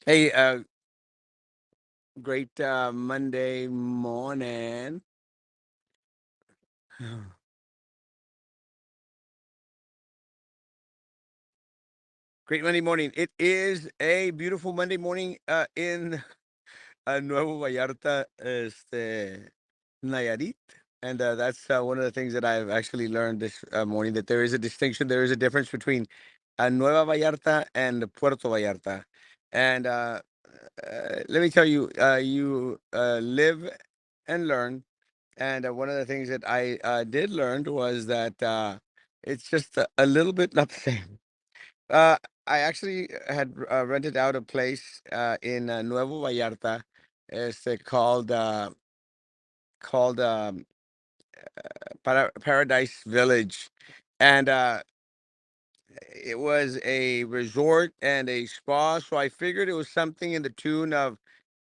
Hey, great Monday morning. Great Monday morning. It is a beautiful Monday morning in Nuevo Vallarta, Nayarit. And that's one of the things that I've actually learned this morning, that there is a distinction, there is a difference between Nueva Vallarta and Puerto Vallarta. And let me tell you, you live and learn. And one of the things that I did learn was that it's just a little bit not the same. Uh, I actually had rented out a place in Nuevo Vallarta. It's called Paradise Village, and it was a resort and a spa. So I figured it was something in the tune of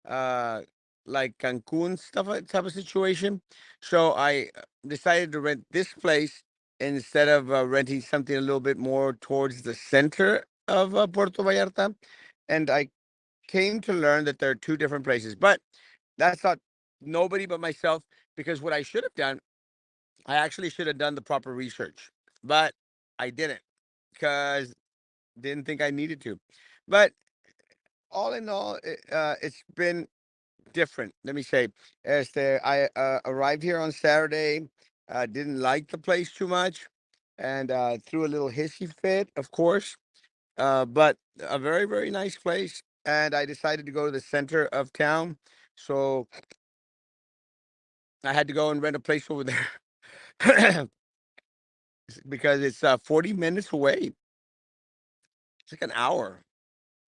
uh, like Cancun stuff, type of situation. So I decided to rent this place instead of renting something a little bit more towards the center of Puerto Vallarta. And I came to learn that there are two different places, but that's not nobody but myself, because what I should have done, I actually should have done the proper research, but I didn't, because didn't think I needed to. But all in all, it's been different. Let me say, I arrived here on Saturday, didn't like the place too much, and threw a little hissy fit, of course. But a very, very nice place. And I decided to go to the center of town. So I had to go and rent a place over there because it's 40 minutes away. It's like an hour.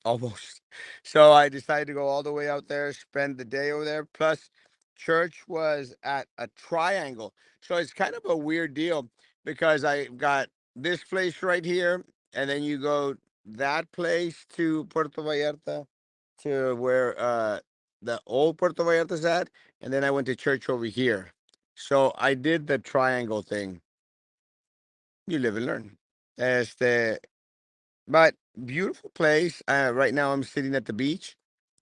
Almost. So I decided to go all the way out there, spend the day over there. Plus, church was at a triangle. So it's kind of a weird deal, because I got this place right here, and then you go that place to Puerto Vallarta, to where the old Puerto Vallarta's at, and then I went to church over here. So I did the triangle thing. You live and learn. Este, but beautiful place. Right now, I'm sitting at the beach.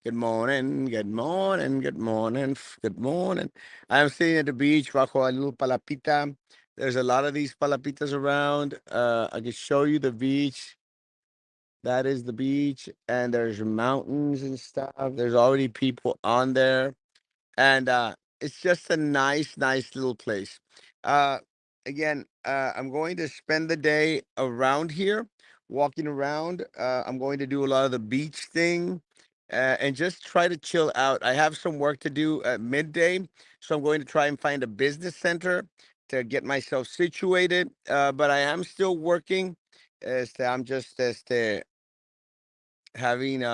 Good morning, good morning, good morning, good morning. I'm sitting at the beach, bajo a little palapita. There's a lot of these palapitas around. I can show you the beach. That is the beach, and there's mountains and stuff. There's already people on there, and it's just a nice, nice little place. Uh, Again, I'm going to spend the day around here, walking around. I'm going to do a lot of the beach thing, and just try to chill out. I have some work to do at midday, so I'm going to try and find a business center to get myself situated. But I am still working. I'm just having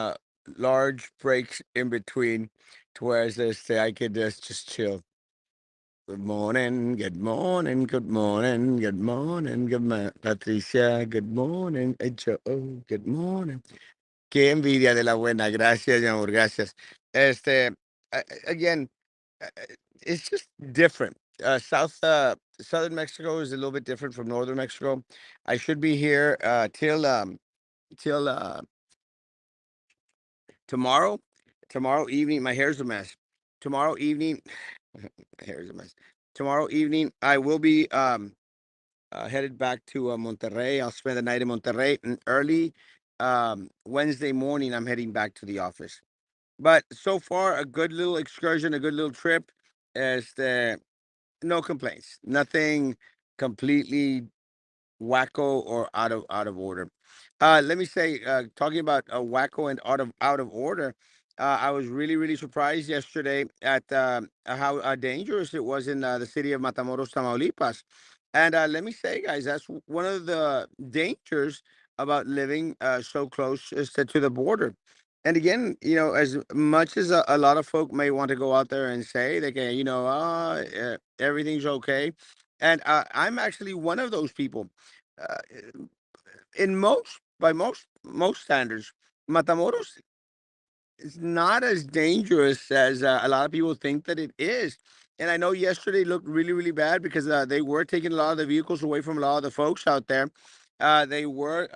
large breaks in between, to where I could just chill. Good morning, good morning, good morning, good morning, good morning, Patricia, good morning, Joe, good morning. Qué envidia de la buena, gracias, mi amor, gracias. Again, uh, uh, it's just different. Southern Mexico is a little bit different from northern Mexico. I should be here till tomorrow. Tomorrow evening, my hair's a mess. Tomorrow evening, my hair's a mess. Tomorrow evening, I will be headed back to Monterrey. I'll spend the night in Monterrey, and early Wednesday morning, I'm heading back to the office. But so far, a good little excursion, a good little trip. No complaints. Nothing completely wacko or out of order. Let me say, talking about wacko and out of order. I was really, really surprised yesterday at how dangerous it was in the city of Matamoros, Tamaulipas. And let me say, guys, that's one of the dangers about living so close as to the border. And again, as much as a lot of folk may want to go out there and say they can, everything's okay, and I'm actually one of those people. Uh, in most standards, Matamoros is not as dangerous as a lot of people think that it is. And I know yesterday looked really, really bad, because they were taking a lot of the vehicles away from a lot of the folks out there. They were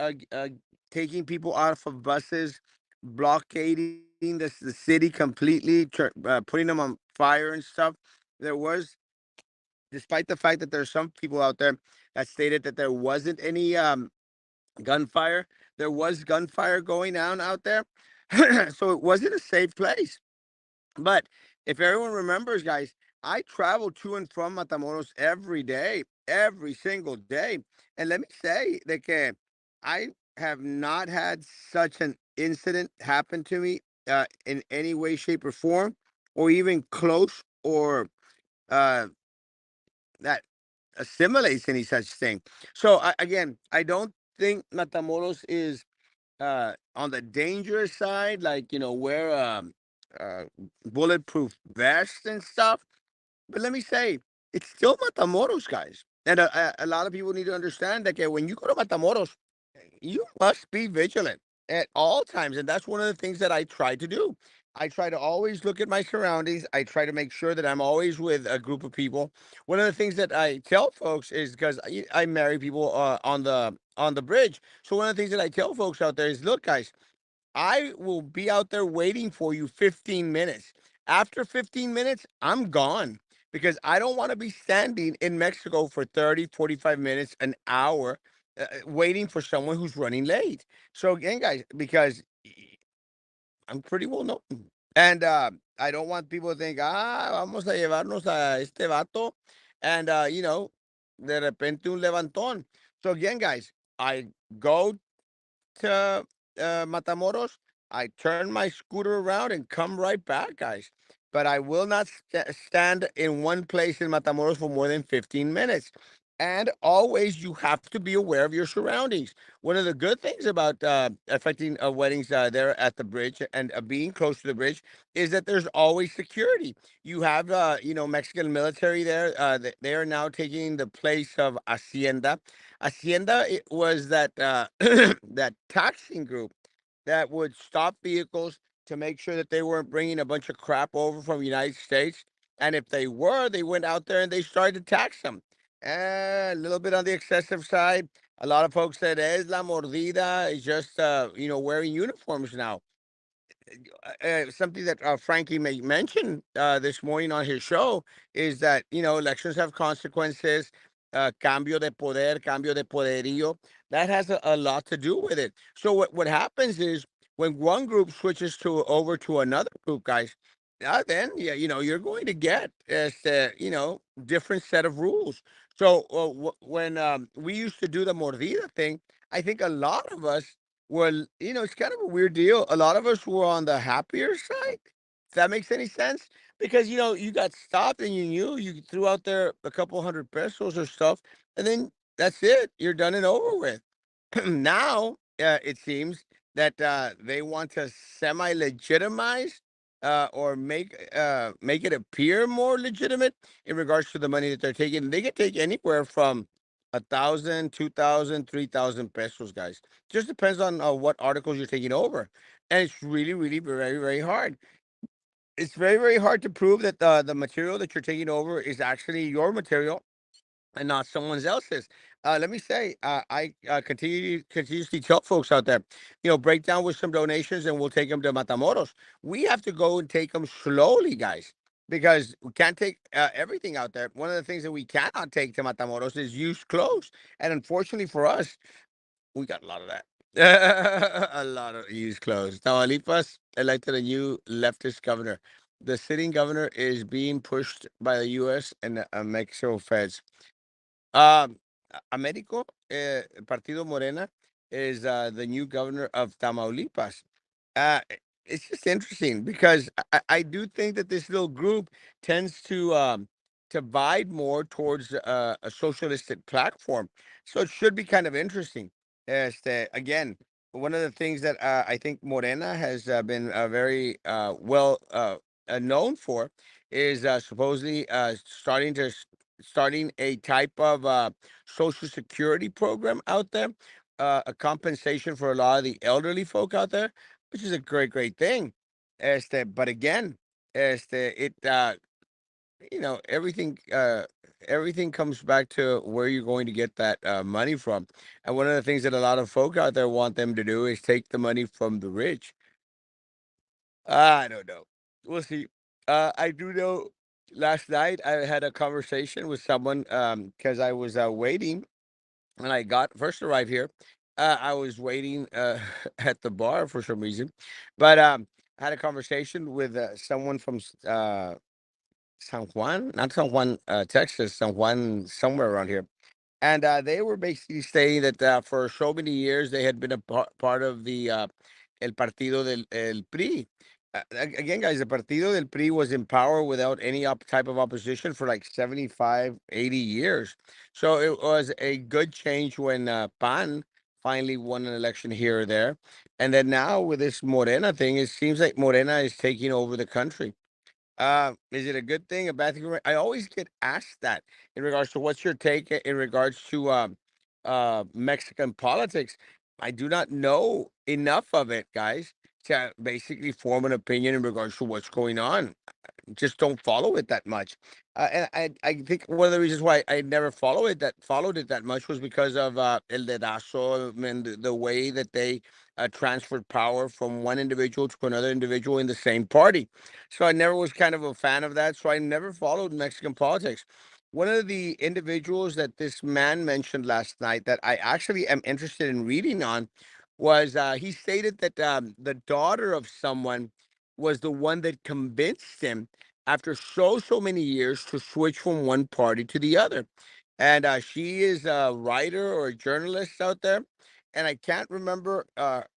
taking people out of buses, blockading the city completely, putting them on fire and stuff. There was, despite the fact that there's some people out there that stated that there wasn't any gunfire, there was gunfire going on out there. So it wasn't a safe place. But if everyone remembers, guys, I travel to and from Matamoros every day, every single day. And let me say that I have not had such an incident happen to me in any way, shape, or form, or even close, or uh, that assimilates any such thing. So again, I don't think Matamoros is on the dangerous side, like, wear uh bulletproof vests and stuff. But let me say, it's still Matamoros, guys. And a lot of people need to understand that when you go to Matamoros, you must be vigilant at all times. And that's one of the things that I try to do. I try to always look at my surroundings. I try to make sure that I'm always with a group of people. One of the things that I tell folks is, because I marry people on the bridge. So one of the things that I tell folks out there is, look, guys, I will be out there waiting for you 15 minutes. After 15 minutes, I'm gone, because I don't want to be standing in Mexico for 30, 45 minutes, an hour, waiting for someone who's running late. So again, guys, because I'm pretty well known. And I don't want people to think, vamos a llevarnos a este vato. And, de repente un levantón. So again, guys, I go to Matamoros, I turn my scooter around and come right back, guys. But I will not stand in one place in Matamoros for more than 15 minutes. And always, you have to be aware of your surroundings. One of the good things about affecting weddings there at the bridge, and being close to the bridge, is that there's always security. You have, Mexican military there. They are now taking the place of Hacienda. Hacienda, it was that that taxing group that would stop vehicles to make sure that they weren't bringing a bunch of crap over from the United States. And if they were, they went out there and they started to tax them. A little bit on the excessive side. A lot of folks said, es la mordida, is just, wearing uniforms now. Something that Frankie may mention this morning on his show is that, elections have consequences. Cambio de poder, cambio de poderío. That has a lot to do with it. So what happens is, when one group switches to over to another group, guys, then yeah, you're going to get different set of rules. So when we used to do the mordida thing, I think a lot of us, well, it's kind of a weird deal. A lot of us were on the happier side. If that makes any sense, because you got stopped and you knew you threw out there a couple hundred pesos or stuff, and then that's it. You're done and over with. Now, it seems that they want to semi-legitimize, or make it appear more legitimate in regards to the money that they're taking. They can take anywhere from 1,000, 2,000, 3,000 pesos, guys. Just depends on what articles you're taking over, and it's really, really very, very hard. It's very, very hard to prove that the material that you're taking over is actually your material and not someone else's. Let me say, I continuously tell folks out there, break down with some donations, and we'll take them to Matamoros. We have to go and take them slowly, guys, because we can't take everything out there. One of the things that we cannot take to Matamoros is used clothes, and unfortunately for us, we got a lot of that. A lot of used clothes. Tamaulipas elected a new leftist governor. The sitting governor is being pushed by the U.S. and Mexico feds. Um, Americo, Partido Morena, is the new governor of Tamaulipas. It's just interesting, because I do think that this little group tends to vibe more towards a socialistic platform. So it should be kind of interesting. Again, one of the things that I think Morena has been very known for is supposedly starting a type of social security program out there, a compensation for a lot of the elderly folk out there, which is a great, great thing. But again, it everything comes back to where you're going to get that money from. And one of the things that a lot of folk out there want them to do is take the money from the rich. I don't know. We'll see. I do know last night I had a conversation with someone because I was waiting when I got first arrived here. I was waiting at the bar for some reason, but I had a conversation with someone from San Juan, not San Juan, Texas, San Juan, somewhere around here. And they were basically saying that for so many years they had been a part of the El Partido del el PRI. Again, guys, the Partido del PRI was in power without any type of opposition for like 75, 80 years. So it was a good change when PAN finally won an election here or there. And then now with this Morena thing, it seems like Morena is taking over the country. Is it a good thing, a bad thing? I always get asked that in regards to what's your take in regards to Mexican politics. I do not know enough of it, guys, to basically form an opinion in regards to what's going on. Just don't follow it that much. And I think one of the reasons why I never followed it that much was because of El Dedazo and the way that they transferred power from one individual to another individual in the same party. So I never was kind of a fan of that. So I never followed Mexican politics. One of the individuals that this man mentioned last night that I actually am interested in reading on was he stated that the daughter of someone was the one that convinced him after so many years to switch from one party to the other. And she is a writer or a journalist out there. And I can't remember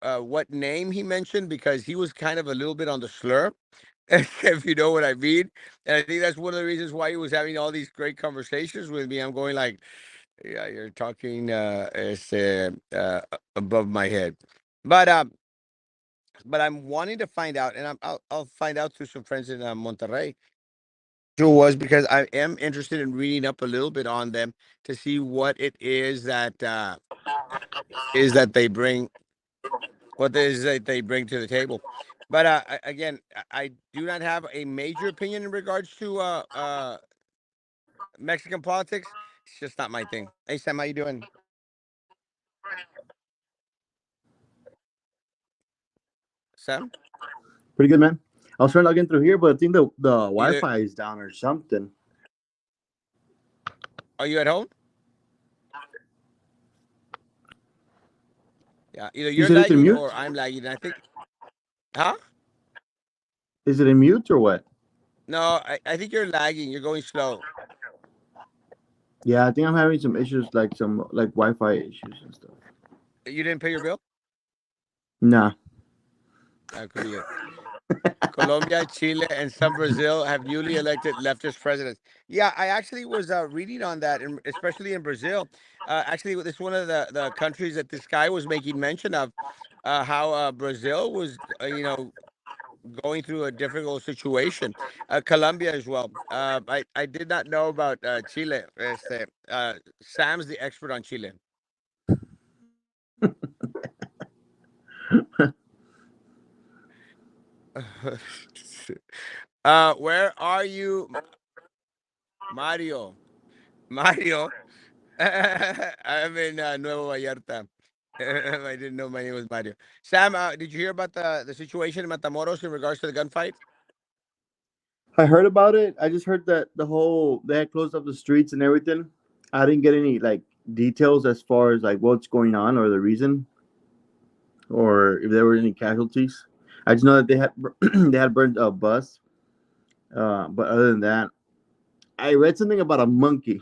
what name he mentioned because he was kind of a little bit on the slur, if you know what I mean. And I think that's one of the reasons why he was having all these great conversations with me. I'm going like, yeah, you're talking above my head. But I'm wanting to find out, and I'll find out through some friends in Monterrey who was because I am interested in reading up a little bit on them to see what it is that they bring, what it is that they bring to the table. But again, I do not have a major opinion in regards to Mexican politics. It's just not my thing. Hey Sam, how you doing? Sam, Pretty good, man. I was trying to log in through here, but I think the either Wi-Fi is down or something. are you at home? Yeah, either You you're said it's in lagging mute. or I'm lagging. I think, huh? Is it in mute or what? No, I think you're lagging. You're going slow. Yeah, I think I'm having some issues, like some like Wi-Fi issues and stuff. You didn't pay your bill? Nah. That could be it. Colombia, Chile, and some Brazil have newly elected leftist presidents. Yeah, I actually was reading on that, and especially in Brazil. Actually, this is one of the countries that this guy was making mention of, how Brazil was, going through a difficult situation. Colombia as well. I did not know about Chile. Sam's the expert on Chile. Where are you, Mario? Mario. I'm in Nuevo Vallarta. I didn't know my name was Mario. Sam, did you hear about the situation in Matamoros in regards to the gunfight? I heard about it. I just heard that the whole they had closed up the streets and everything. I didn't get any like details as far as like what's going on or the reason or if there were any casualties. I just know that they had they had burned a bus. But other than that, I read something about a monkey.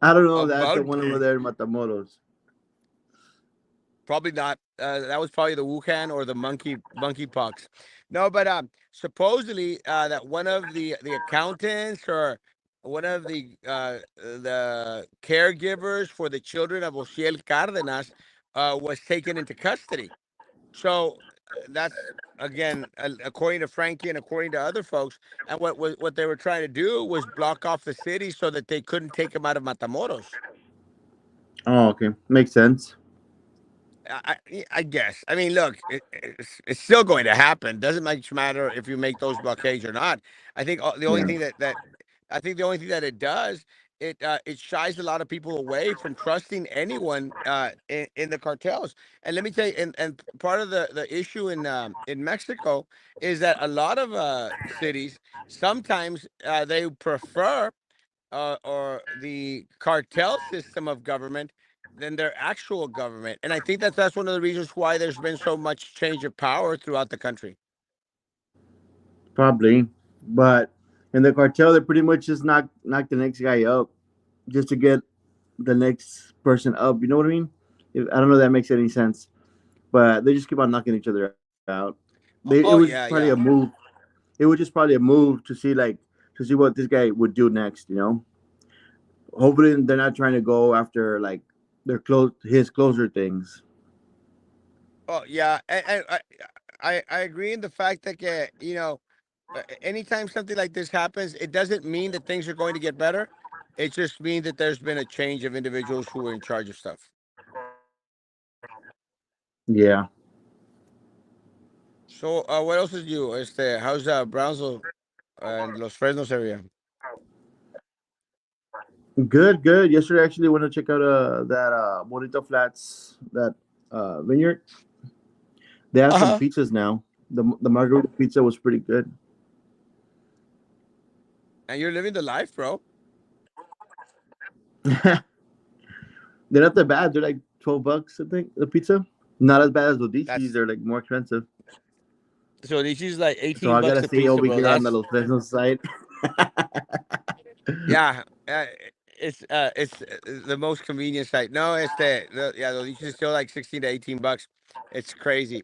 I don't know A if that's the one over monkey. there in Matamoros. Probably not. That was probably the Wuhan or the monkeypox. No, but supposedly that one of the accountants or one of the caregivers for the children of Ociel Cardenas was taken into custody. So that's again, according to Frankie and according to other folks, and what they were trying to do was block off the city so that they couldn't take him out of Matamoros. Oh, okay, makes sense. I guess. I mean, look, it's still going to happen. Doesn't much matter if you make those blockades or not. I think the only Yeah. thing that I think the only thing that it does it shies a lot of people away from trusting anyone in the cartels. And let me tell you, and part of the issue in Mexico is that a lot of cities sometimes they prefer or the cartel system of government than their actual government. And I think that's one of the reasons why there's been so much change of power throughout the country. Probably, but in the cartel, they pretty much just knock the next guy up just to get the next person up. You know what I mean? I don't know if that makes any sense, but they just keep on knocking each other out. It was Oh probably a yeah, move. yeah. It was just probably a move to see what this guy would do next. Hopefully they're not trying to go after like their his closer things. Oh yeah, and I agree in the fact that anytime something like this happens, it doesn't mean that things are going to get better. It just means that there's been a change of individuals who are in charge of stuff. Yeah, So, what else is new? How's Brownsville and Los Fresnos area? good, good. Yesterday, I actually went to check out that Bonito Flats that vineyard. They have Uh some huh. pizzas now. The margarita pizza was pretty good. And you're living the life, bro. They're not that bad. They're like $12, I think, the pizza. Not as bad as Dodici's. That's They're like more expensive. so this is like So 18 I bucks gotta a stay pizza, over bro. here on the That's Los Fresnos side. yeah. It's the most convenient site. No, yeah. These is still like 16 to 18 bucks. It's crazy.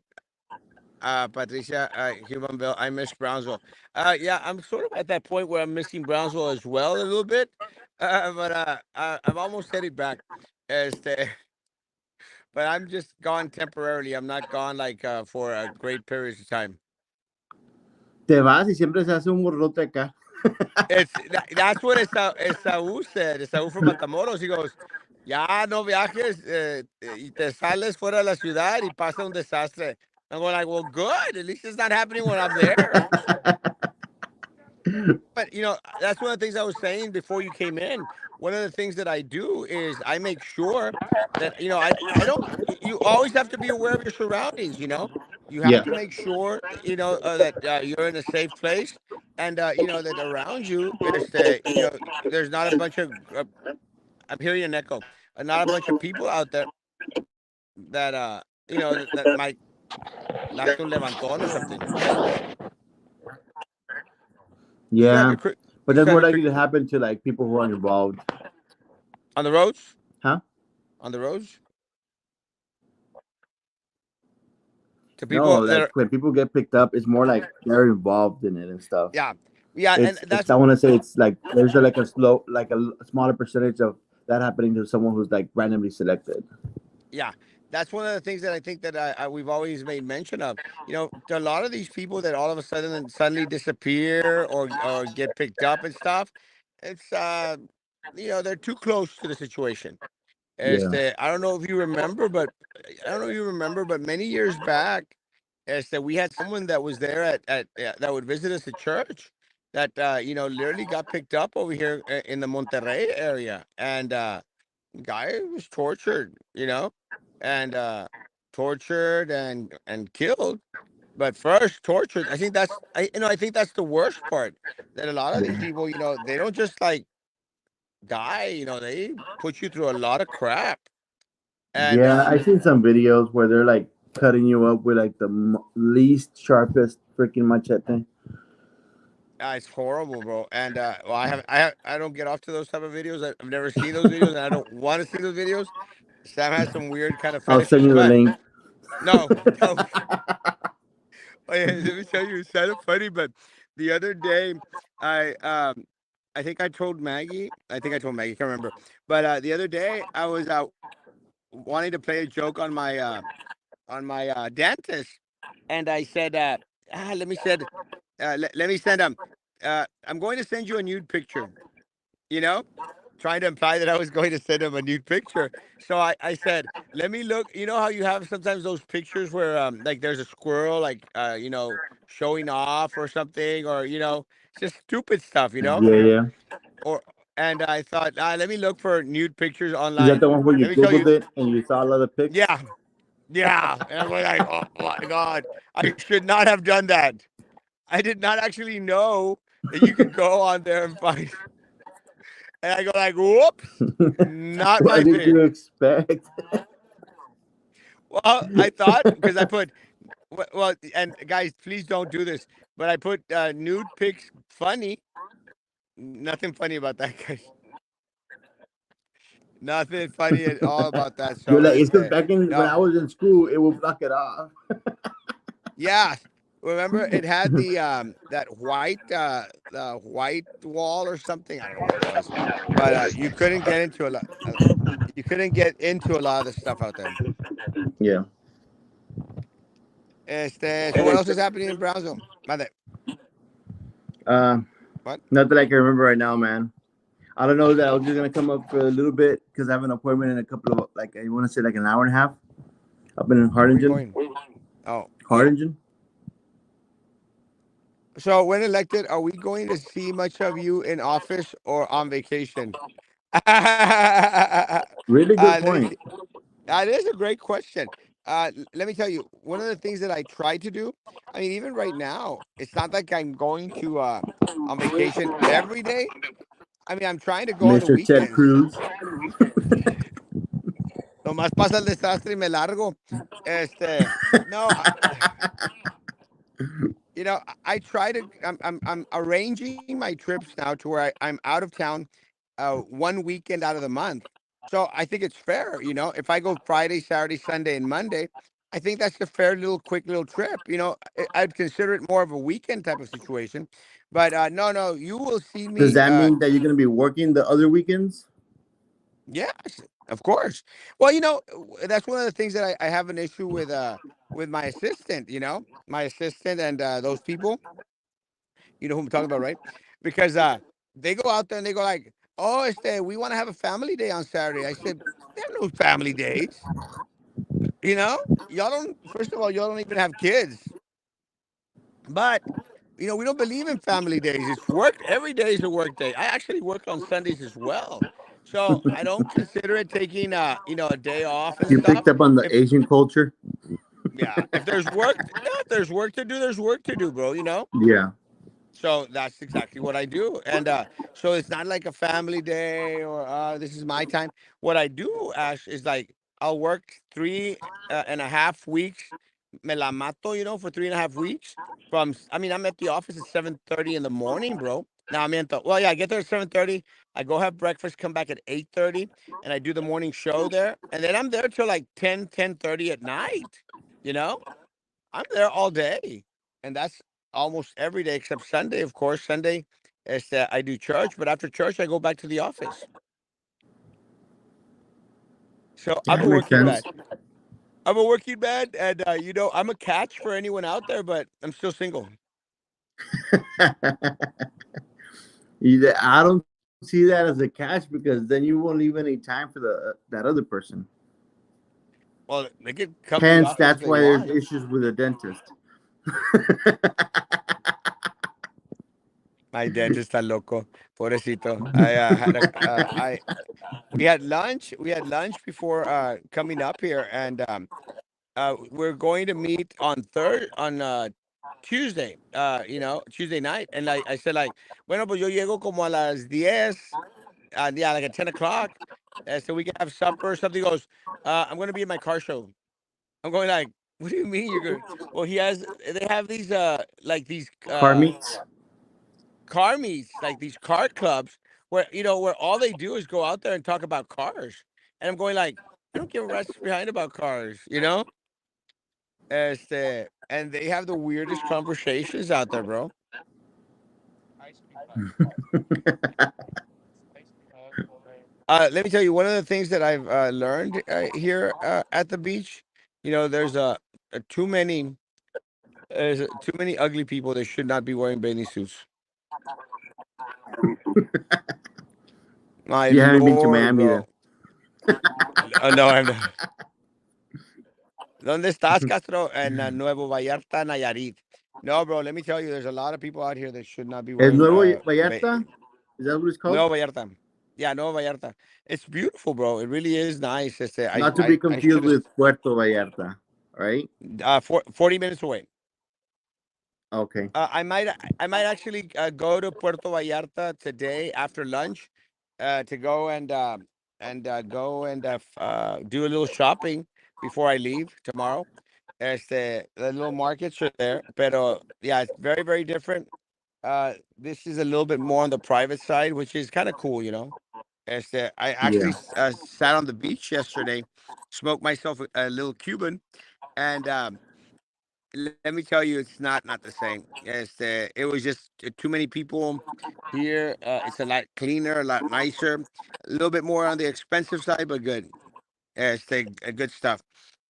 Patricia, Humanville. I miss Brownsville. Yeah, I'm sort of at that point where I'm missing Brownsville as well a little bit. I'm almost headed back. Este, but I'm just gone temporarily. I'm not gone like for a great period of time. Te vas y siempre se hace un borrote acá. That's what Esaú said. Esaú from Matamoros. He goes, ya no viajes y te sales fuera de la ciudad y pasa un desastre. I'm going like, well, good. At least it's not happening when I'm there. But that's one of the things I was saying before you came in. One of the things that I do is I make sure that I don't. You always have to be aware of your surroundings. You have Yeah. to make sure that you're in a safe place, and that around you is that there's not a bunch of. I'm hearing an echo. Not a bunch of people out there that that might darte un levantón or something. You still have Yeah. your But you that's still have more your likely to happen to like people who are involved. on the roads Huh? on the roads to No, people that like are. when people get picked up, it's more like they're involved in it and stuff. Yeah, yeah, and It's that's I what. want to say it's like there's like a smaller percentage of that happening to someone who's like randomly selected. Yeah, that's one of the things that I think that we've always made mention of. A lot of these people that all of a sudden suddenly disappear or get picked up and stuff. It's they're too close to the situation. Yeah. I don't know if you remember, but I don't know if you remember, but many years back, we had someone that was there at that would visit us at church that literally got picked up over here in the Monterrey area, and guy was tortured, and tortured and killed. But first tortured. I think that's the worst part. That a lot of these Yeah. people, they don't just like die. They put you through a lot of crap. And Yeah, I've seen some videos where they're like cutting you up with like the least sharpest freaking machete. it's horrible, bro. And well, I don't get off to those type of videos. I've never seen those videos, and I don't want to see those videos. Sam has some weird kind of I'll send fetishes, you the but link. no, no. Oh, yeah, let me tell you, it's kind of funny, but the other day, I um, I think I told Maggie. I think I told Maggie. Can't remember. But the other day, I was wanting to play a joke on my dentist, and I said, let me said, let me send I'm going to send you a nude picture. You know, trying to imply that I was going to send him a nude picture. So I said, let me look. You know how you have sometimes those pictures where like there's a squirrel like showing off or something, or just stupid stuff, Yeah, yeah. or and I thought, let me look for nude pictures Is that online. the one where you Let me tell googled you, it and you saw a lot of pics? yeah, yeah, and I'm going like, oh my god, I should not have done that. I did not actually know that you could go on there and find. And I go like, whoops, not What my did you thing. expect? Well, I thought because I put well, and guys, please don't do this. But I put nude pics funny. Nothing funny about that, guys. Nothing funny at all about that. You're So like, it's it's because back in when no, I was in school, it would block it off. yeah. Remember, it had the that white the white wall or something. I don't know what it was, but you couldn't get into a lot. You couldn't get into a lot of the stuff out there. Yeah. So what else is happening in Brownsville? Mother, Uh, what? Not that I can remember right now, man. I don't know that I was just gonna come up for a little bit because I have an appointment in a couple of like I want to say like an hour and a half up in Where are you Hardingen. going? Oh, yeah. Hardingen. So when elected, are we going to see much of you in office or on vacation? Really good Let me point. see. That is a great question. Let me tell you, one of the things that I try to do, I mean, even right now, it's not like I'm going to on vacation every day. I mean, I'm trying to go on the Mr. Ted weekends. Cruz. Nomás pasa el desastre y me largo. No, I try to. I'm arranging my trips now to where I'm out of town, one weekend out of the month. So I think it's fair. If I go Friday, Saturday, Sunday, and Monday, I think that's a fair little quick little trip. I'd consider it more of a weekend type of situation. But no, no, you will see Does me. that mean that you're gonna be working the other weekends? Yes, of course. Well, that's one of the things that I have an issue with my assistant. My assistant and those people. You know who I'm talking about, right? Because they go out there and they go like, "Oh, we want to have a family day on Saturday." I said, "There are no family days. Y'all don't. First of all, y'all don't even have kids. But we don't believe in family days. It's work. Every day is a work day. I actually work on Sundays as well, so I don't consider it taking a day off and You picked stuff. up on the If Asian culture. Yeah, if there's work, yeah, if there's work to do, there's work to do, bro. Yeah. So that's exactly what I do. And so it's not like a family day or this is my time. What I do, Ash, is like I'll work 3.5 weeks, me la mato, for 3.5 weeks. I mean, I'm at the office at 7:30 in the morning, bro. Now I'm well, yeah, I get there at 7:30. I go have breakfast, come back at 8:30, and I do the morning show there. And then I'm there till like 10:30 at night, you know? I'm there all day, and that's almost every day except Sunday. Of course, Sunday is that I do church, but after church I go back to the office. So Yeah, I'm that a makes working sense. man. I'm a working man, and I'm a catch for anyone out there, but I'm still single. I don't see that as a catch because then you won't leave any time for the that other person. Well, they could come to the Hence, office if that's they why there's want. issues with a dentist. My dentist está loco, pobrecito. I we had lunch. We had lunch before coming up here, and we're going to meet on Tuesday, Tuesday night. And I said like, bueno, pues yo llego como a las 10, yeah, like at 10 o'clock, so we can have supper or something. He goes, I'm going to be in my car show. I'm going like, what do you mean you're going? Well, they have these, like these, Car meets. car meets, like these car clubs where all they do is go out there and talk about cars. And I'm going like, I don't give a rat's behind about cars. And they have the weirdest conversations out there, bro. Ice cream hut. Ice cream hut. Let me tell you, one of the things that I've learned here at the beach, too many, too many ugly people that should not be wearing bathing suits. My You haven't been to lord, Miami then. bro. No, I'm not. ¿Dónde estás, Castro? En Nuevo Vallarta, Nayarit. No, bro. Let me tell you, there's a lot of people out here that should not be Es wearing Nuevo Vallarta? Is that what it's called? Nuevo Vallarta. Yeah, Nueva Vallarta. It's beautiful, bro. It really is nice. It's, Not to be I confused should have with Puerto Vallarta, right? 40 minutes away. Okay. I might actually go to Puerto Vallarta today after lunch, to go go and do a little shopping before I leave tomorrow. The little markets are there, pero yeah, it's very very different. This is a little bit more on the private side, which is kind of cool, you know. I Yeah. actually sat on the beach yesterday, smoked myself a little Cuban, and let me tell you, it's not the same. It was just too many people here. It's a lot cleaner, a lot nicer, a little bit more on the expensive side, but good. Good stuff.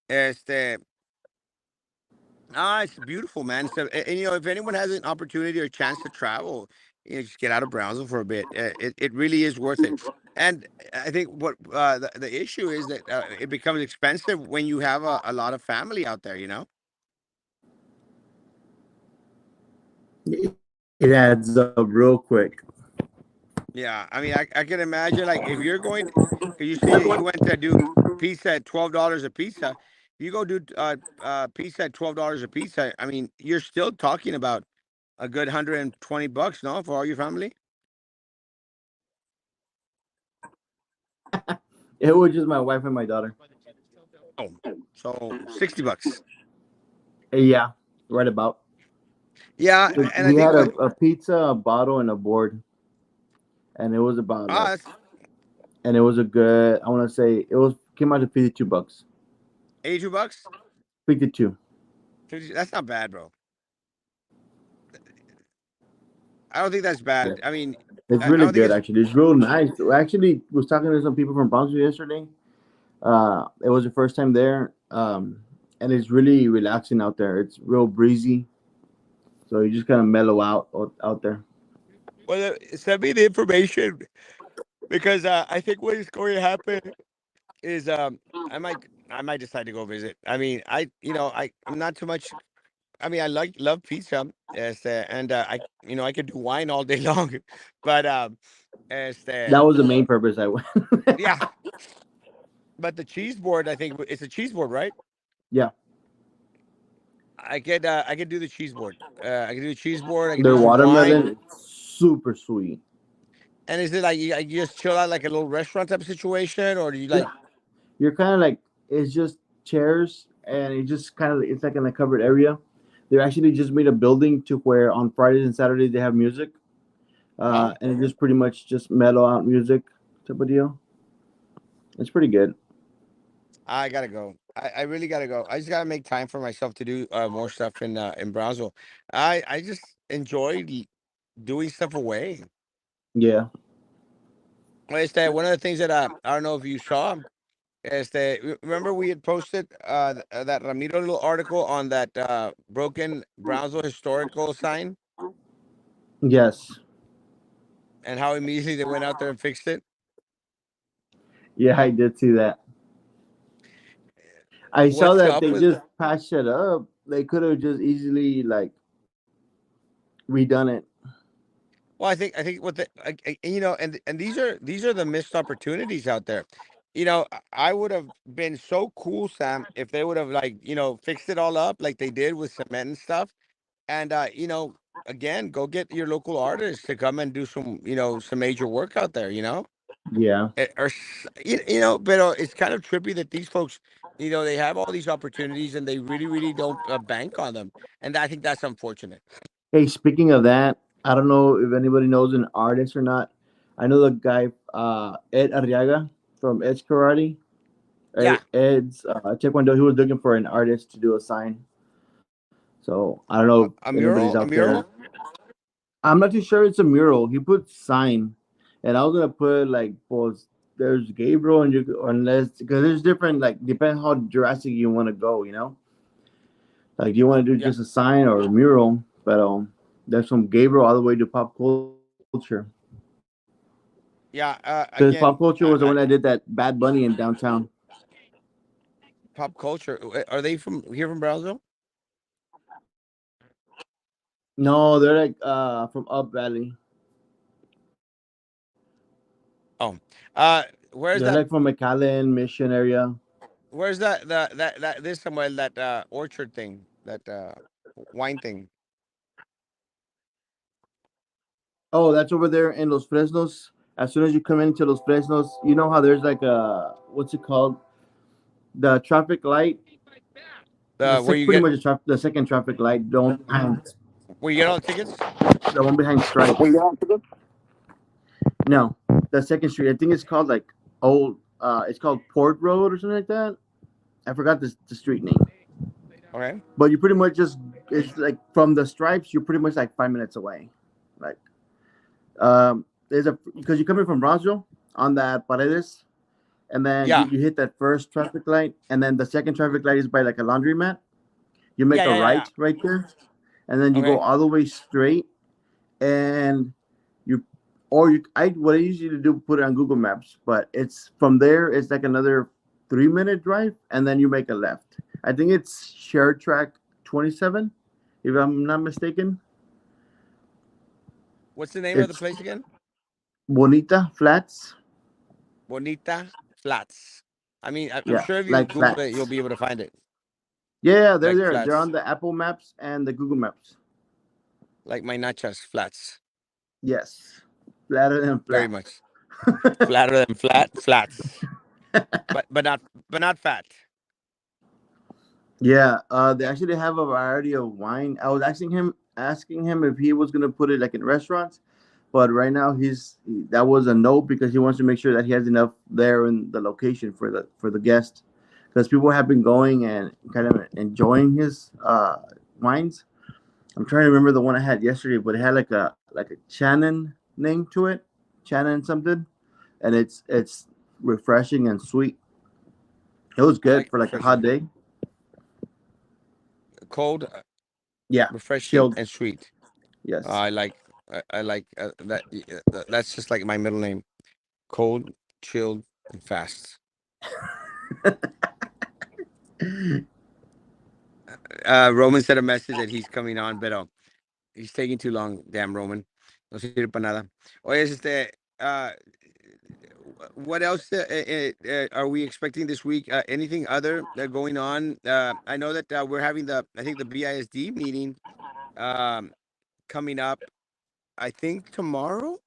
Este, it's beautiful, man. So, and you know, if anyone has an opportunity or chance to travel, you know, just get out of Brownsville for a bit. It really is worth it. And I think what the issue is that it becomes expensive when you have a lot of family out there. You know. It adds up real quick. Yeah, I mean, I can imagine like if you're going, because you see you went to do pizza at $12 a pizza. You go do pizza at $12 a pizza. I mean, you're still talking about a good $120, no, for all your family. It was just my wife and my daughter. Oh, so $60. Yeah, right about. Yeah, and I We think had what a pizza, a bottle, and a board, and it was about like, that's and it was a good. I want to say it was came out to $52. $82. 52. 50, that's not bad, bro. I don't think that's Yeah, bad. I mean, it's I really don't think good it's actually. It's real nice. I actually was talking to some people from Brownsville yesterday. It was the first time there, and it's really relaxing out there. It's real breezy, so you just kind of mellow out there. well. Send me the information because I think what is going to happen is I might decide to go visit. I mean, I'm not too much. I mean, I love pizza, and I you know I could do wine all day long, but That was the main purpose I went. yeah. But the cheese board, I think it's a cheese board, right? Yeah, I could do the cheese board. I can do the cheese board. I can do their some wine. watermelon, super sweet. And is it like you just chill out like a little restaurant type of situation, or do you Yeah, like? you're kind of like it's just chairs, and it just kind of it's like in a covered area. They actually just made a building to where on Fridays and Saturdays they have music, Oh, and it just pretty much just mellow out music type of deal. It's pretty good. I gotta go. I really gotta go. I just gotta make time for myself to do more stuff in Brownsville. I just enjoy doing stuff away. Yeah. It's that one of the things that I don't know if you saw is that remember we had posted that Ramiro little article on that broken Brownsville historical sign Yes. and how immediately they went out there and fixed it. Yeah, I did see that. I saw What's that up they with? just patched it up. They could have just easily like redone it. Well, I think what you know, and these are the missed opportunities out there. You know, I would have been so cool, Sam, if they would have like fixed it all up like they did with cement and stuff. And again, go get your local artists to come and do some some major work out there. You know, Yeah. but it's kind of trippy that these folks, they have all these opportunities and they really really don't bank on them, and I think that's unfortunate. Hey, speaking of that, I don't know if anybody knows an artist or not. I know the guy Ed Arriaga from Ed's Karate. Yeah, Ed's Taekwondo. He was looking for an artist to do a sign. So I don't know if anybody's out a there. mural. I'm not too sure it's a mural. He put sign, and I was gonna put like, well, there's Gabriel, and you unless because there's different like depends how Jurassic you want to go. Like do you want to do Yeah. just a sign or a mural? But there's from Gabriel all the way to pop culture. Yeah, Because pop again, culture was the one that did that Bad Bunny in downtown. pop culture. Are they from here from Brownsville? No, they're like from Up Valley. Oh, Oh, uh, where's They're that? like from McAllen, Mission area. Where's that this somewhere that orchard thing, that wine thing? Oh, that's over there in Los Fresnos. As soon as you come into Los Fresnos, you know how there's like a what's it called? The traffic light. Where you Pretty get much the second traffic light. where you get all the tickets? The one behind Stripes. No, the second street. I think it's called like old. It's called Port Road or something like that. I forgot the street name. Okay. But you pretty much just it's like from the Stripes. You're pretty much like 5 minutes away. Like there's a because you're coming from Bronzeville on that Paredes, and then Yeah. you hit that first traffic light, and then the second traffic light is by like a laundromat. You make Yeah. a Yeah. Yeah. Yeah. right right there, and then you go Okay. all the way straight, and you or you I what I usually do put it on Google Maps, but it's from there. It's like another 3 minute drive, and then you make a left. I think it's shared track 27, if I'm not mistaken. What's the name of the It's place again? Bonita Flats. Bonita Flats. I mean, I'm Yeah, sure if you like Google it, you'll flats. be able to find it. Yeah, they're Like there. They're flats, on the Apple Maps and the Google Maps. like my nachos flats. Yes, flatter than Very flat. much flatter than flat flats, but not fat. Yeah, they actually have a variety of wine. I was asking him if he was gonna put it like in restaurants, but right now that was a no because he wants to make sure that he has enough there in the location for the guest, because people have been going and kind of enjoying his wines. I'm trying to remember the one I had yesterday, but it had like a Shannon name to it, Shannon something, and it's refreshing and sweet. It was I good like for like a hot refreshing, day. cold, Yeah, refreshing, chilled. and sweet. Yes. I like I like that. That's just like my middle name. Cold, chilled, and fast. Roman sent a message that he's coming on, but he's taking too long. Damn, Roman. No sirve para nada. Oye, what else are we expecting this week? Anything other going on? I know that we're having I think the BISD meeting um, coming up. I think tomorrow.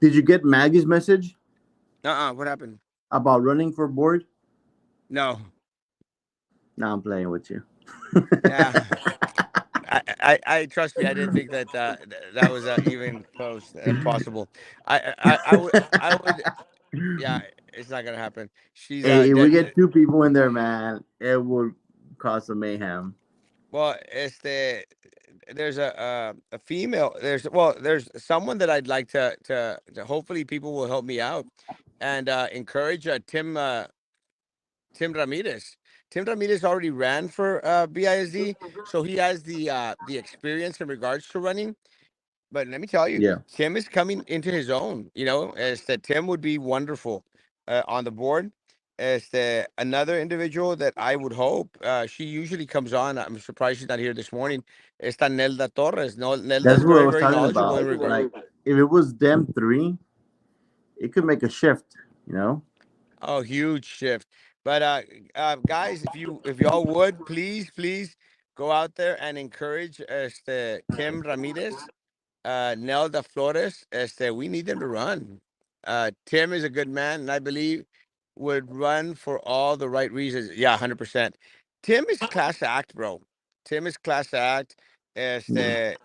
Did you get Maggie's message What happened? about running for board? No. Now I'm playing with you. Yeah. I trust me. I didn't think that that was even close, possible. I would. Yeah, it's not gonna happen. She's Hey, if we dead. get two people in there, man, it would cause some mayhem. Well, there's a female. There's someone that I'd like to hopefully people will help me out and encourage Tim Ramirez. Tim Ramirez already ran for BISD, so he has the experience in regards to running. But let me tell you, Yeah, Tim is coming into his own. As that Tim would be wonderful on the board. As another individual that I would hope she usually comes on. I'm surprised she's not here this morning. Está Nelda Torres. No, Nelda that's is what I very was very talking knowledgeable about. in regard. Like, if it was them three, it could make a shift. You know, Oh, huge shift. But guys, if y'all would please go out there and encourage Tim Ramirez, Nelda Flores. We need them to run. Tim is a good man, and I believe would run for all the right reasons. Yeah, 100%. Tim is class act, bro. Tim is class act. yeah.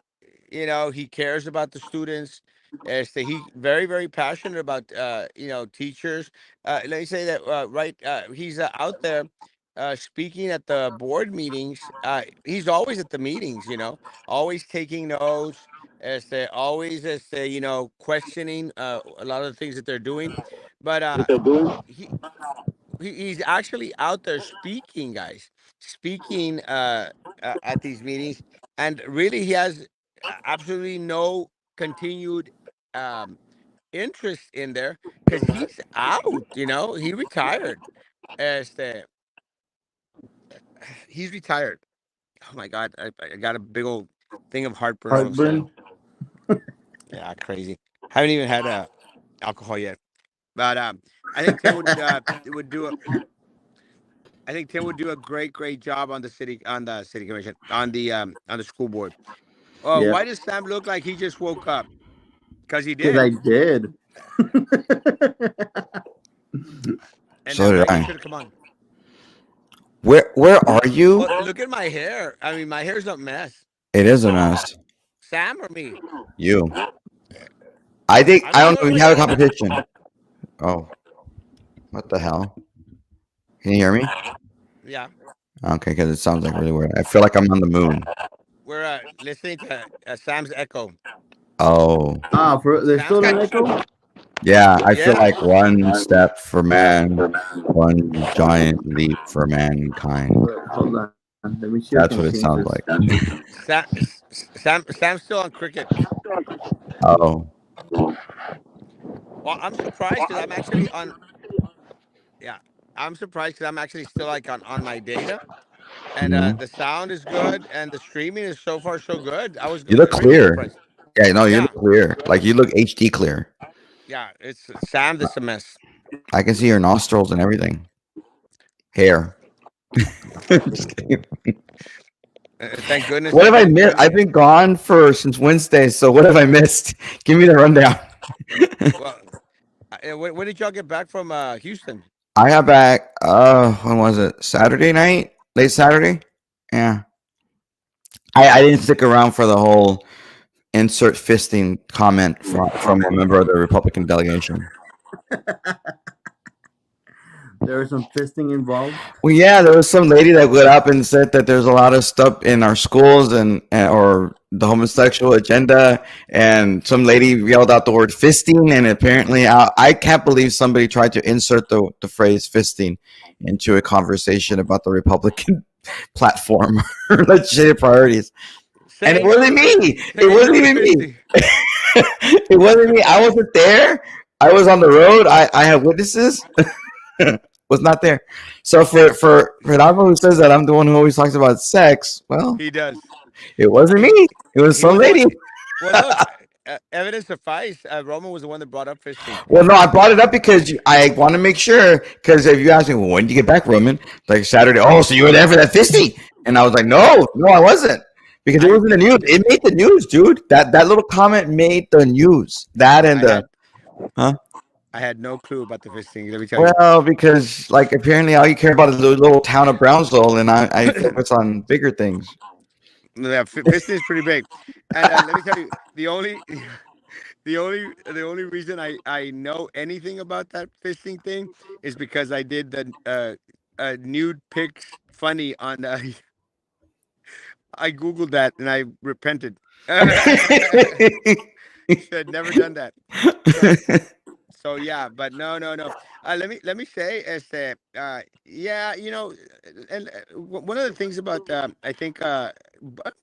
He cares about the students. He very very passionate about teachers. Let me say that right. He's out there speaking at the board meetings. He's always at the meetings. Always taking notes. Always questioning a lot of the things that they're doing. But he he's actually out there speaking, guys, speaking at these meetings, and really he has absolutely no continued um, interest in there because he's out. He retired. Este, he's retired. Oh my God, I got a big old thing of heartburn all of a sudden. Heartburn. Yeah, crazy. Haven't even had a alcohol yet. But I think Tim would do a I think Tim would do a great job on the city commission on the school board. Yeah, Why does Sam look like he just woke up? Because he because did. I did. And So did Maggie I. should have come on. Where are you? Oh, look at my hair. I mean, my hair's a mess. It is a mess. Sam or me? You. I think I I don't don't know know. if We I have a did. competition. Oh, what the hell? Can you hear me? Yeah, Okay, because it sounds like really weird. I feel like I'm on the moon. we're listening to Sam's echo. Oh, There's Sam's still an got echo. yeah. I feel yeah. like one step for man, one giant leap for mankind. Wait, hold on. Let me see if I can That's change what it this. sounds like. Sam's still on cricket. Oh, Well, I'm surprised because I'm actually on. Yeah, I'm surprised because I'm actually still like on my data, and mhm. the sound is good, and the streaming is so far so good. You look Really clear. surprised. Yeah, no, you Yeah, look clear. Like you look HD clear. yeah. It's Sam. This a mess. I can see your nostrils and everything. Hair. Just kidding. Thank goodness. What have I Thank missed? goodness. I've been gone for since Wednesday. So what have I missed? Give me the rundown. Well, when did y'all get back from Houston? I got back. When was it? Saturday night, late Saturday. Yeah, I didn't stick around for the whole insert fisting comment from a member of the Republican delegation. There was some fisting involved. Well, yeah, there was some lady that got up and said that there's a lot of stuff in our schools and or the homosexual agenda, and some lady yelled out the word fisting, and apparently I can't believe somebody tried to insert the phrase fisting into a conversation about the Republican platform or legislative priorities. And it Saying wasn't me. It saying wasn't no to even me. fisting. It wasn't me. I wasn't there. I was on the road. I have witnesses. Was not there. So for Erasmo who says that I'm the one who always talks about sex, well, He does. it wasn't He me. It was he some was the one. lady. Well, look, evidence suffice. Roman was the one that brought up fisting. Well, no, I brought it up because I want to make sure. Because if you ask me, well, when did you get back, Roman? Like Saturday. Oh, so you were there for that fisty? And I was like, no, I wasn't. Because it I was in the news. It made the news, dude. That little comment made the news. That and I the had huh? I had no clue about the fisting. Let me tell you. Well, because like apparently all you care about is the little town of Brownsville, and I focus on bigger things. Yeah, fisting is pretty big, and let me tell you, the only reason I know anything about that fisting thing is because I did the nude pics funny on. I googled that and I repented. Should never done that. So so yeah, but no. Let me say is that yeah, and one of the things about I think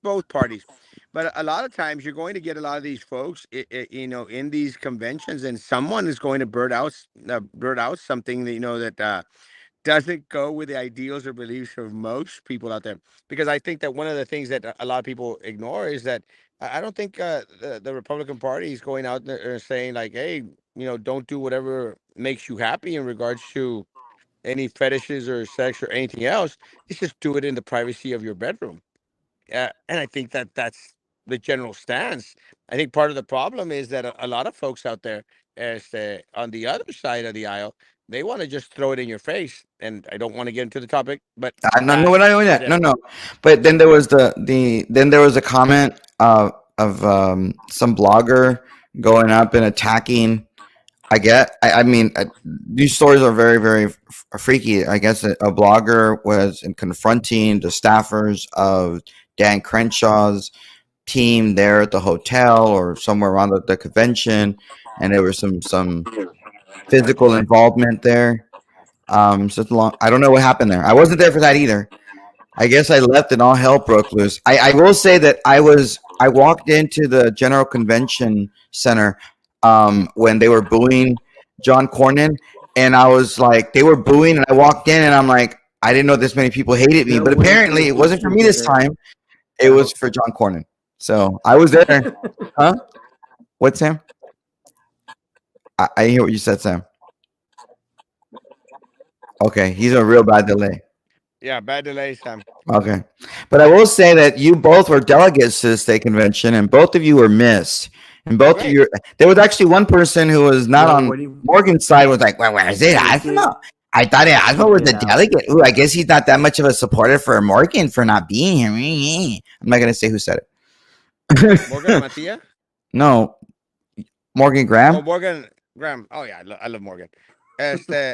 both parties, but a lot of times you're going to get a lot of these folks, in these conventions, and someone is going to bird out something that that doesn't go with the ideals or beliefs of most people out there. Because I think that one of the things that a lot of people ignore is that I don't think the Republican Party is going out there saying like, hey, don't do whatever makes you happy in regards to any fetishes or sex or anything else. It's just do it in the privacy of your bedroom. And I think that that's the general stance. I think part of the problem is that a lot of folks out there, as on the other side of the aisle, they want to just throw it in your face. And I don't want to get into the topic, but No, no, we're not doing that. yeah, No, no. But then there was then there was a comment of some blogger going up and attacking. I mean, these stories are very, very freaky. I guess a blogger was confronting the staffers of Dan Crenshaw's team there at the hotel or somewhere around the convention, and there was some physical involvement there. So it's long. I don't know what happened there. I wasn't there for that either. I guess I left and all hell broke loose. I will say that I walked into the General Convention Center when they were booing John Cornyn, and I was like, they were booing, and I walked in, and I'm like, I didn't know this many people hated me, They're but waiting for apparently the it wasn't for fisting me to this hit. time. It was for John Cornyn. So I was there. Huh? What's Sam? I hear what you said, Sam. Okay, he's a real bad delay. Yeah, bad delay, Sam. Okay. But I will say that you both were delegates to the state convention and both of you were missed. And both of Great. you, there was actually one person who was not Yeah, we're on waiting Morgan's side was like, well, where is it? for the Asmo? kid I thought to Asmo was get the out. delegate. Ooh, I guess he's not that much of a supporter for Morgan for not being here. I'm not going to say who said Morgan it. Matia. No, Morgan Oh, Graham. Morgan Graham. Oh yeah, I love Morgan.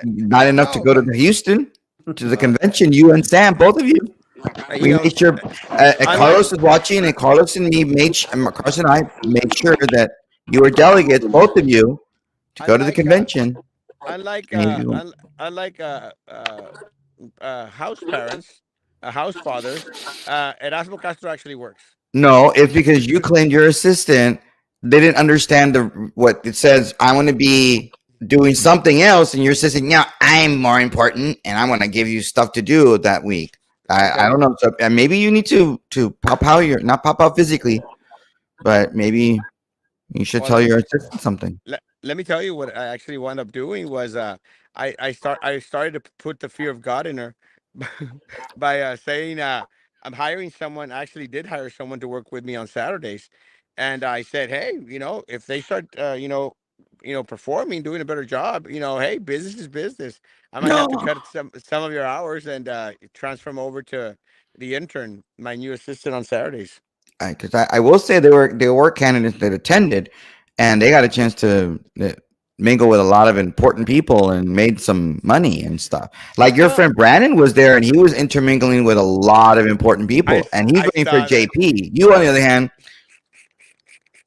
Not enough to No, go to but Houston to the uh, convention. You and Sam, both of you. you We know, made sure unlike Carlos was watching, and Carlos and me Carlos and I made sure that you were delegates, both of you, to go to the unlike convention. unlike And you, unlike house parents, house fathers, Erasmo Castro actually works. no, it's because you claimed your assistant. They didn't understand what it says. I want to be doing something else, and your assistant, yeah, I'm more important, and I want to give you stuff to do that week. I Okay. don't know. So, and maybe you need to pop out your not pop out physically, but maybe you should Well, tell your assistant something. let me tell you what I actually wound up doing was I started to put the fear of God in her by saying I'm hiring someone. I actually did hire someone to work with me on Saturdays, and I said, hey, if they start performing, doing a better job, hey, business is business. I might have to No, cut some of your hours and transfer them over to the intern, my new assistant on Saturdays. because I will say there were candidates that attended, and they got a chance to mingle with a lot of important people and made some money and stuff. Like your No, friend Brandon was there, and he was intermingling with a lot of important people, and he's I waiting for saw that. JP. You, on the other hand,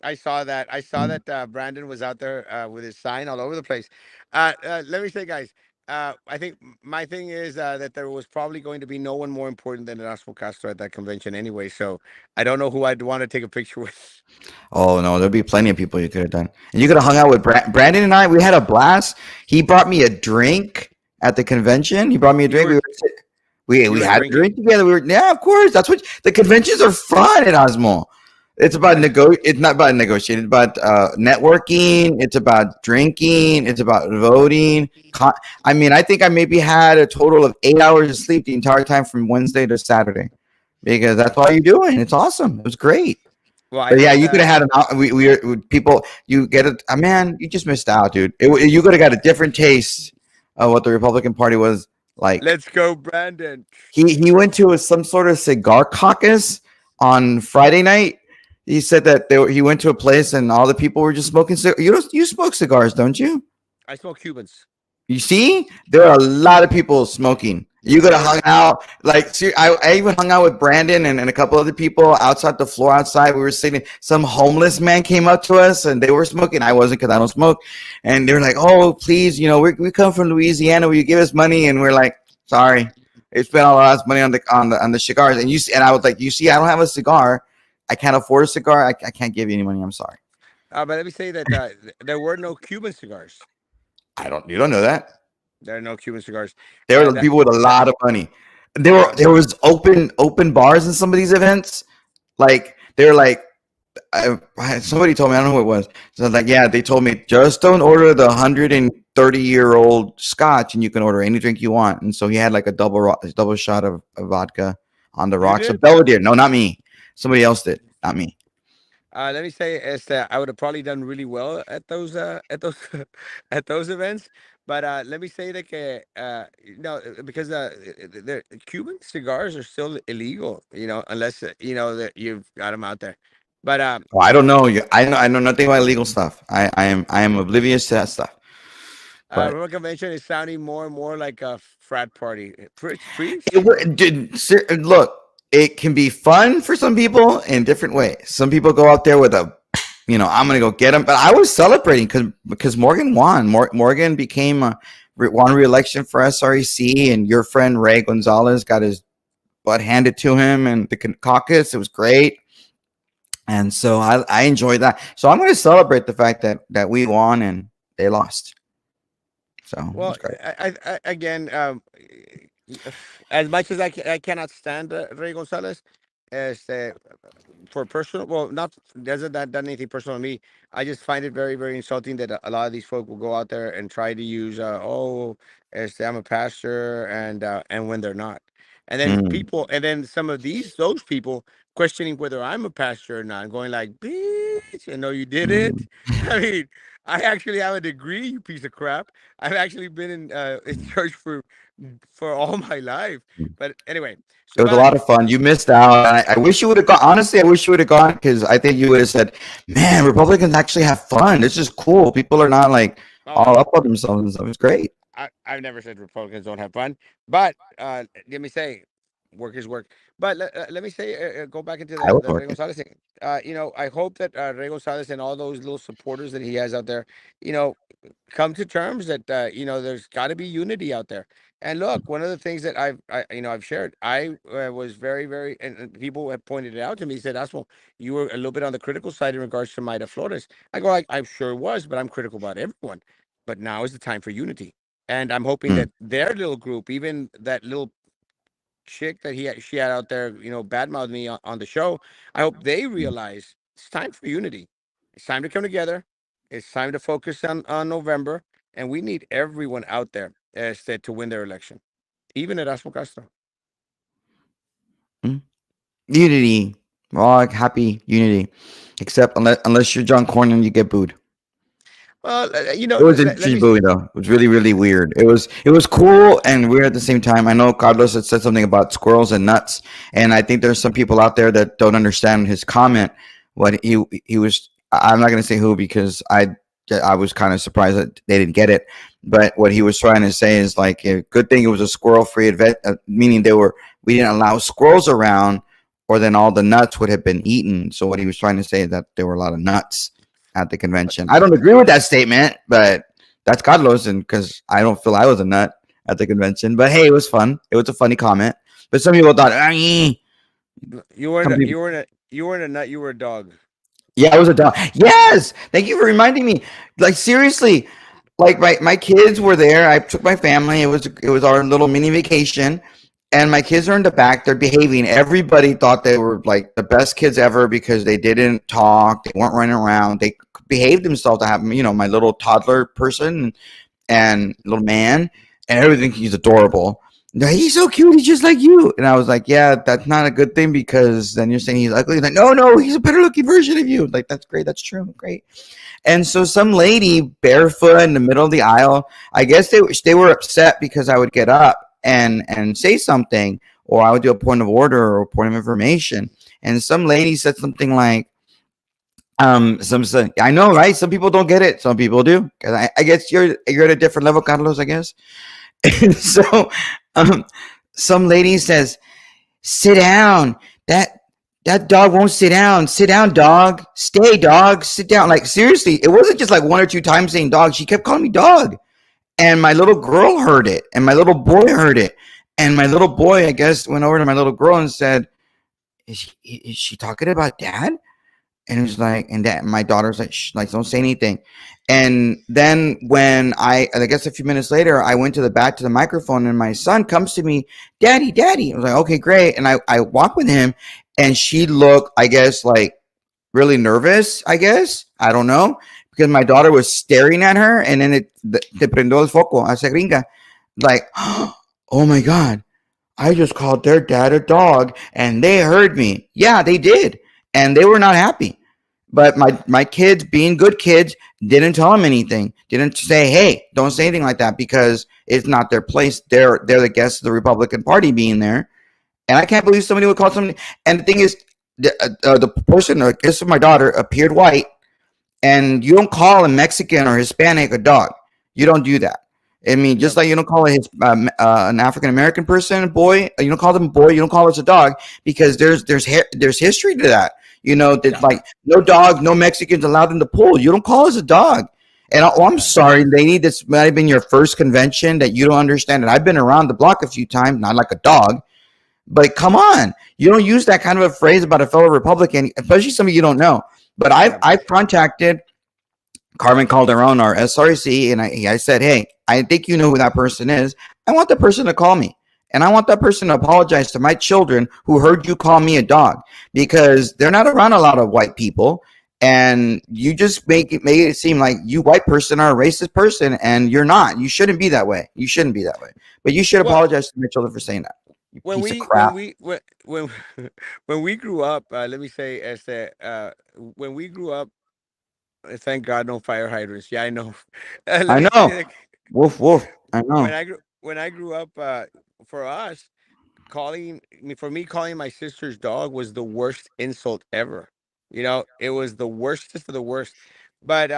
I saw that. I saw mm, that Brandon was out there with his sign all over the place. Let me say, guys. I think my thing is that there was probably going to be no one more important than Erasmo Castro at that convention anyway. So I don't know who I'd want to take a picture with. oh no, there'd be plenty of people you could have done, and you could have hung out with Brandon and I. We had a blast. He brought me a drink at the convention. He brought me a You drink. were We you we were had a drinking. drink together. We were yeah, of course. That's what the conventions are fun at Osmo. It's about It's not about negotiating. It's about networking. It's about drinking. It's about voting. I mean, I think I maybe had a total of 8 hours of sleep the entire time from Wednesday to Saturday because that's all you're doing. It's awesome. It was great. Well, I But yeah, heard you could have that. had an. People. You get it. Man, you just missed out, dude. You could have got a different taste of what the Republican Party was like. Let's go, Brandon. He went to some sort of cigar caucus on Friday night. He said that he went to a place and all the people were just smoking. You smoke cigars, don't you? I smoke Cubans. You see, there are a lot of people smoking. You could have There was hung out. Like, I even hung out with Brandon and a couple other people outside the floor outside. We were sitting. Some homeless man came up to us and they were smoking. I wasn't because I don't smoke. And they were like, "Oh, please, we come from Louisiana. Will you give us money?" And we're like, "Sorry, they spent all of us money on the cigars." And I was like, "You see, I don't have a cigar. I can't afford a cigar. I can't give you any money. I'm sorry. but let me say that there were no Cuban cigars. I don't. You don't know that." There are no Cuban cigars. There were people with a That lot of money. uh, There was open bars in some of these events. Like they're like somebody told me, I don't know who it was. So like, yeah, they told me just don't order the 130-year-old scotch, and you can order any drink you want. And so he had like a double shot of vodka on the you rocks. So did. Belvedere, no, not me. Somebody else did, not me. Let me say is that I would have probably done really well at those at those events. But let me say that no, because the Cuban cigars are still illegal, unless that you've got them out there. But Oh, I don't know. I know nothing about illegal stuff. I am oblivious to that stuff. But Royal Convention is sounding more and more like a frat party. Look, it can be fun for some people in different ways. Some people go out there with I'm gonna go get him. But I was celebrating because Morgan won. Morgan won re-election for SREC, and your friend Ray Gonzalez got his butt handed to him and the caucus. It was great, and so I enjoyed that. So I'm going to celebrate the fact that we won and they lost. So it was Well, great. again, as much as I cannot stand Ray Gonzalez, este, for personal, well, not doesn't that done anything personal to me. I just find it very, very insulting that a lot of these folk will go out there and try to use, I'm a pastor, and when they're not, and then Mm, people, and then some of those people questioning whether I'm a pastor or not, and going like, "Bitch, I know you did mm. it." I mean, I actually have a degree, you piece of crap. I've actually been in church for all my life. But anyway, so It was a but lot of fun. You missed out. I wish you would have gone. Honestly, I wish you would have gone because I think you would have said, "Man, Republicans actually have fun. This is cool. People are not like oh all no, up on themselves and stuff. It's great." I've never said Republicans don't have fun, but let me say, work is work. But let me say, go back into I was the Rey working. Gonzalez thing. I hope that Rey Gonzalez and all those little supporters that he has out there, you know, come to terms that there's got to be unity out there. And look, one of the things that I've shared, I was very, very, and people have pointed it out to me. Said, "Asmo, you were a little bit on the critical side in regards to Maida Flores." I go, I sure was, but I'm critical about everyone. But now is the time for unity, and I'm hoping Mm, that their little group, even that little chick that she had out there, badmouthed me on the show. I hope they mm, realize it's time for unity. It's time to come together. It's time to focus on November, and we need everyone out there as to win their election, even Erasmo Castro. mm. Unity. We're all like happy unity, except unless you're John Cornyn, you get booed. Well, It was let interesting me. booing though. It was really, really weird. It was cool and weird at the same time. I know Carlos had said something about squirrels and nuts, and I think there's some people out there that don't understand his comment. What he was, I'm not going to say who because I was kind of surprised that they didn't get it. But what he was trying to say is like a good thing it was a squirrel free event, meaning we didn't allow squirrels around, or then all the nuts would have been eaten. So what he was trying to say is that there were a lot of nuts at the convention. I don't agree with that statement, but that's Carlos, and because I don't feel I was a nut at the convention. But hey, it was fun. It was a funny comment. But some people thought, You weren't some a, people, you weren't a, you weren't a nut. You were a dog. yeah, I was a dog. Yes, thank you for reminding me. Like seriously, like my kids were there. I took my family. It was our little mini vacation, and my kids are in the back. They're behaving. Everybody thought they were like the best kids ever because they didn't talk. They weren't running around. They behaved themselves to have my little toddler person and little man and everything. He's adorable. He's so cute. He's just like you. And I was like, yeah, that's not a good thing because then you're saying he's ugly. Like, no, no, he's a better looking version of you. Like, that's great. That's true. Great. And so some lady barefoot in the middle of the aisle, I guess they were upset because I would get up and say something, or I would do a point of order or a point of information. And some lady said something like, I know, right? Some people don't get it. Some people do. 'Cause I guess you're at a different level, Carlos. I guess. So, um, some lady says, "Sit down. That that dog won't sit down. Sit down, dog. Stay, dog. Sit down." Like seriously, it wasn't just like one or two times saying dog. She kept calling me dog, and my little girl heard it, and my little boy heard it, and my little boy, I guess, went over to my little girl and said, is she talking about dad?" And it was like, and that my daughter's like, shh, like, don't say anything. And then when I guess a few minutes later, I went to the back to the microphone, and my son comes to me, "Daddy, Daddy." I was like, okay, great. And I walk with him, and she looked, I guess, like really nervous. I guess I don't know because my daughter was staring at her, and then te prendó el foco, hace gringa, like, oh my god, I just called their dad a dog and they heard me. Yeah, they did. And they were not happy. But my kids, being good kids, didn't tell them anything. Didn't say, "Hey, don't say anything like that," because it's not their place. They're the guests of the Republican Party being there. And I can't believe somebody would call somebody. And the thing is, the person, I guess my daughter, appeared white, and you don't call a Mexican or Hispanic a dog. You don't do that. I mean, just Yep. like you don't call an African American person a boy, you don't call them a boy. You don't call us a dog because there's history to that. That Yeah. like no dog, no Mexicans allowed in the pool. You don't call us a dog. And I'm Yeah. sorry, lady. This might have been your first convention that you don't understand. And I've been around the block a few times, not like a dog, but come on, you don't use that kind of a phrase about a fellow Republican, especially somebody you don't know. But I've Yeah. I've contacted Carmen Calderon, our SRC, and I said, "Hey, I think you know who that person is. I want the person to call me." And I want that person to apologize to my children who heard you call me a dog, because they're not around a lot of white people. And you just make it seem like you white person are a racist person, and you're not. You shouldn't be that way. You shouldn't be that way. But you should Well, apologize to my children for saying that. You when piece of we crap. when we when when we grew up, let me say as that when we grew up, thank God no fire hydrants. Yeah, I know. Let I me know. say that Woof woof. I know. when I grew up, for us, for me calling my sister's dog was the worst insult ever. It was the worstest of the worst. But